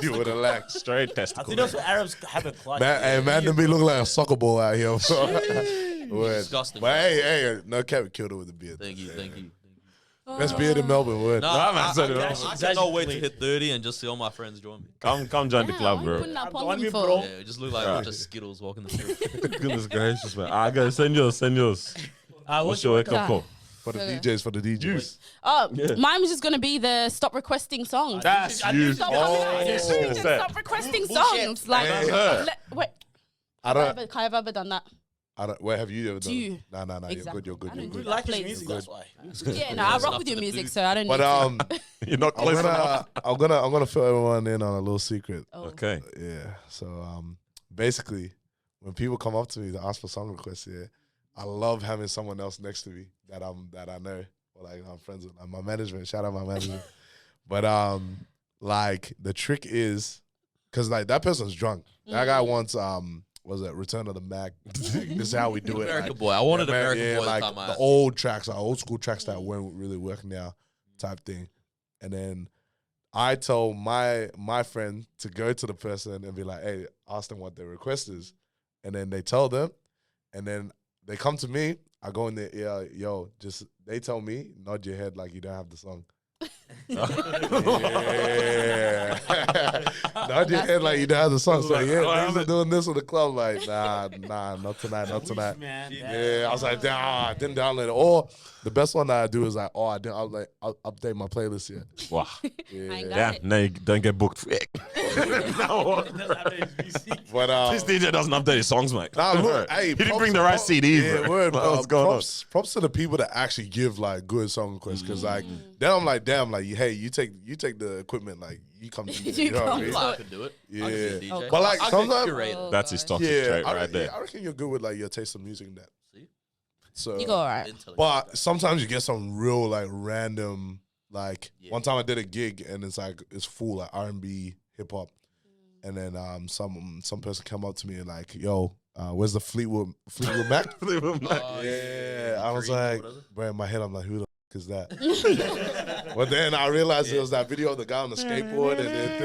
You would have lacked. Straight I testicle. think that's what Arabs have a clutch. Man, to me look like a soccer ball out here. Word. Disgusting. But hey, no cap, killed it with the beard. Thank you. Best beard in Melbourne. Word. I Exactly. cannot wait to hit 30 and just see all my friends join me. Come join the club, bro. Putting up Join on me, them for. bro. Yeah, it just look like a bunch of Skittles walking the street. Goodness gracious, man. I gotta send yours. What's your wake up call? For the DJs. Oh, mine was just gonna be the stop requesting songs. That's you. Stop, Oh. stop requesting songs. Like, Hey. wait, I don't. have I ever done that? Where have you ever done? You. it? Nah. Exactly. You're good. I don't You do like his Please. music, that's why. Yeah, no, I rock with your music, so I don't. But need to. You're not close enough. I'm gonna fill everyone in on a little secret. Oh. Okay. Yeah. So basically, when people come up to me to ask for song requests, yeah, I love having someone else next to me that I know or like I'm friends with. Like my management, shout out my management. But like the trick is, cause like that person's drunk. That guy wants was it Return of the Mac? This is how we do it. American like, Boy. I wanted yeah, American Boy like the time I the asked. old tracks, like old school tracks that weren't really work now, type thing. And then I told my friend to go to the person and be like, hey, ask them what their request is. And then they tell them, and then they come to me. I go in there, yeah, yo, just they tell me, nod your head like you don't have the song. Yeah. Nod your head like you don't have the song. So yeah, niggas are doing this with the club. Like, nah, not tonight. Man, Yeah, I was like, I didn't download it. Or the best one that I do is like, I didn't I'll update my playlist yet. Wow. I Yeah. ain't got Yeah. it. Now you don't get booked. No. But This DJ doesn't update his songs, mate. nah, look, hey, He didn't props- bring the right props- CD, Yeah, bro. word, What's going on? props to the people that actually give like good song requests, because like then I'm like, damn, like hey, you take the equipment, like you come to me, You you know what I come mean? to I could do it. I could be a DJ. Okay. But like I could sometimes, curate it. Oh, That's his gosh. toxic yeah, trait I, right there. I reckon you're good with like your taste of music and that. See? So You go alright. Didn't tell you but that. sometimes you get some real like random like Yeah. one time I did a gig and it's full like R&B, hip hop, and then some person came up to me and like, yo, where's the Fleetwood Mac? Oh, Yeah, I was Green, like, what is it? bro, in my head I'm like, who the f- is that? But then I realized it was that video of the guy on the skateboard and then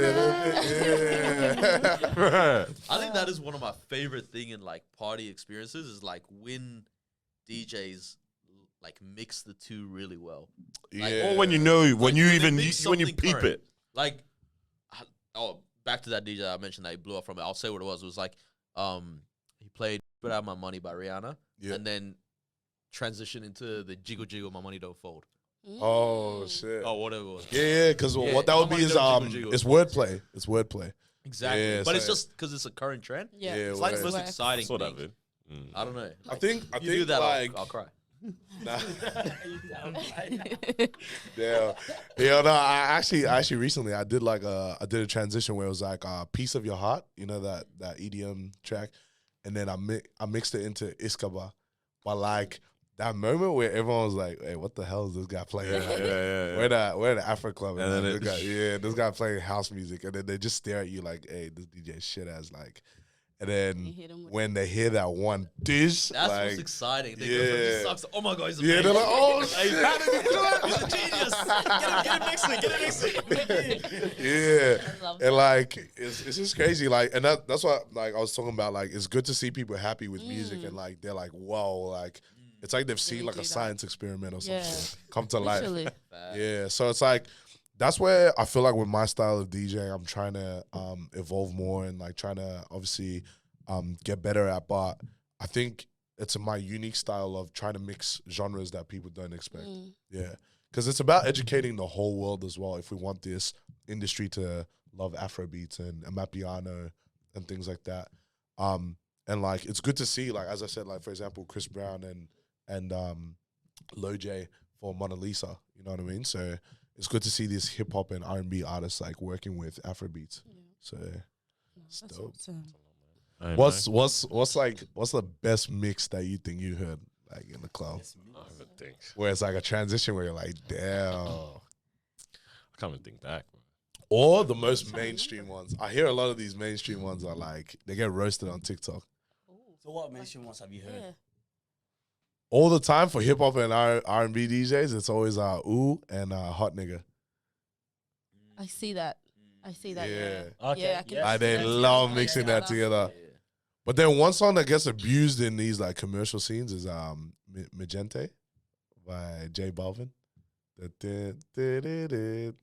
I think that is one of my favorite thing in like party experiences is like when DJs like mix the two really well. yeah. Or when you know, when Like, you they even mix when you something peep current. it. Like, back to that DJ I mentioned that he blew up from it. I'll say what it was. It was like, he played "Put Out My Money" by Rihanna, Yeah. and then transitioned into the "Jiggle Jiggle My Money Don't Fold." Oh shit. Oh, whatever it was. Yeah, because Yeah, what that would my be money is don't jiggle, jiggle. it's wordplay. It's wordplay. Exactly. Yeah, but it's so- just because it's a current trend. Yeah, Yeah, It's like the word. most exciting Saw thing. that vid. I don't know. I think You do that, like I'll cry. nah. Yeah, no, I actually recently I did a transition where it was like "Piece of Your Heart," you know that EDM track, and then I mixed it into Iskaba, but like that moment where everyone was like, "Hey, what the hell is this guy playing?" Like, we're at the Afro Club, and And like, then this guy playing house music, and then they just stare at you like, "Hey, this DJ shit ass like," and You then hit 'em with when they hear that one dish, That's like, what's exciting. They go from yeah. "This sucks." Oh my god, he's yeah, amazing. they're like, "Oh shit." He's a genius. Get him next week. Get him next week. Yeah, I love and like it's just crazy. Like, and that's what like I was talking about. Like, it's good to see people happy with music, and like they're like, wow, like it's like they've seen Really like do a that. science experiment or Yeah. something come to life. Literally. Yeah, so it's like that's where I feel like with my style of DJing, I'm trying to evolve more and like trying to obviously get better at. But I think it's my unique style of trying to mix genres that people don't expect. Yeah, because it's about educating the whole world as well. If we want this industry to love Afrobeats and Amapiano and things like that, and like it's good to see, like as I said, like for example, Chris Brown and Lil J for Mona Lisa. You know what I mean? So it's good to see these hip hop and R&B artists like working with Afrobeats. So it's That's dope. awesome. Hey, What's man. what's the best mix that you think you heard like in the club? I don't even think. Where it's like a transition where you're like, damn. I can't even think back. Or the most mainstream ones. I hear a lot of these mainstream ones are like they get roasted on TikTok So what mainstream ones have you heard? Yeah. all the time for hip hop and R&B DJs. It's always ooh and hot nigga. I see that. I see that. Yeah. Yeah. Okay. Yeah, I can Like see they that love together. mixing that together. Yeah. But then one song that gets abused in these like commercial scenes is Magente by J Balvin. Oh,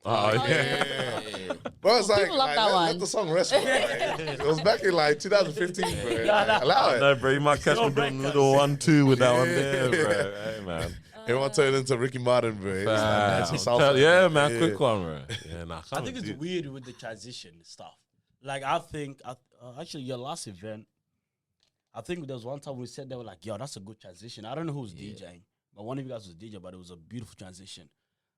Oh, yeah. yeah. Bro, it's like, People love like, that let one. the song rest. Bro. Like, it was back in like 2015, bro. Allow it. No, bro, you might catch me doing a little 1-2 with that one there, bro. Hey, man. Everyone turned into Ricky Martin, bro. It's like dancing salsa. Yeah, man, quick one, bro. Yeah, nah, I think it's weird with the transition stuff. Like I think, actually, your last event, I think there was one time we said they were like, "Yo, that's a good transition." I don't know who was DJing, but one of you guys was DJ, but it was a beautiful transition.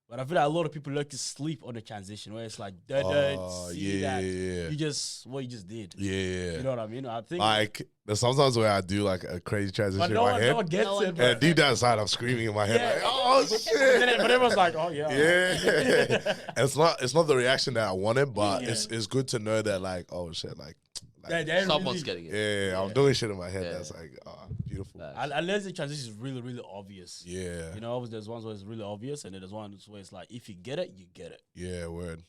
But I feel like a lot of people like to sleep on the transition, where it's like they don't see that you just what you just did. Yeah. You know what I mean? I think Like, there's sometimes where I do like a crazy transition but in no my one head. gets No one it. gets And deep down inside, I'm screaming in my head, Yeah. like, oh, But shit. everyone's like, "Oh yeah." Yeah. It's not the reaction that I wanted, but Yeah. it's good to know that, like, oh, shit, like They're Someone's really, getting it. yeah, I'm doing shit in my head Yeah. that's like, beautiful. Facts. unless the transition is really, really obvious. Yeah. You know, obviously there's ones where it's really obvious, and then there's ones where it's like, if you get it, you get it. Yeah, word.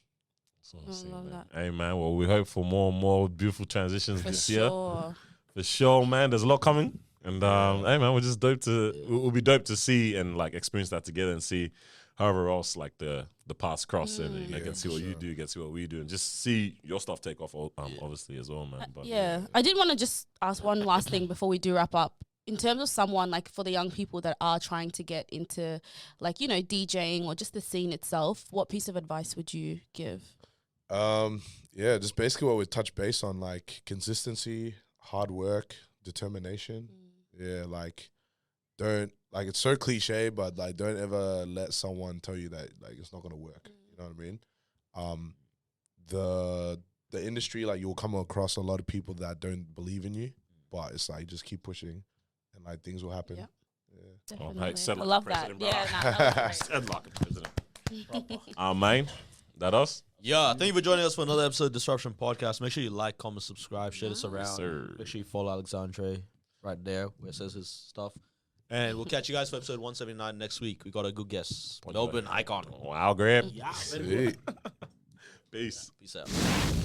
love that. Hey, man, well, we hope for more and more beautiful transitions For this year. sure. For sure, man. There's a lot coming. And, hey, man, we're just dope to, we'll be dope to see and, like, experience that together and see however else, like, the paths cross and you know, get to see what you do, get to see what we do, and just see your stuff take off, obviously, as well, man. But, Yeah. I did want to just ask one last thing before we do wrap up. In terms of someone, like for the young people that are trying to get into, like, you know, DJing or just the scene itself, what piece of advice would you give? Yeah, just basically what we touch base on, like consistency, hard work, determination. Yeah, like don't like it's so cliche, but like don't ever let someone tell you that like it's not gonna work. You know what I mean? The industry, like you'll come across a lot of people that don't believe in you, but it's like just keep pushing and like things will happen. Yep. Yeah. Oh, Definitely. hey, said I like love a that. president, bro. Yeah, nah, that was great. Said like a president. Man, that us? Yeah, thank you for joining us for another episode of Disruption Podcast. Make sure you like, comment, subscribe, share this Yes, around. sir. Make sure you follow Alexandre right there where it says his stuff. And we'll catch you guys for episode 179 next week. We got a good guest, Melbourne icon. Wow, Graham. Yeah, Sweet. Peace. Peace out.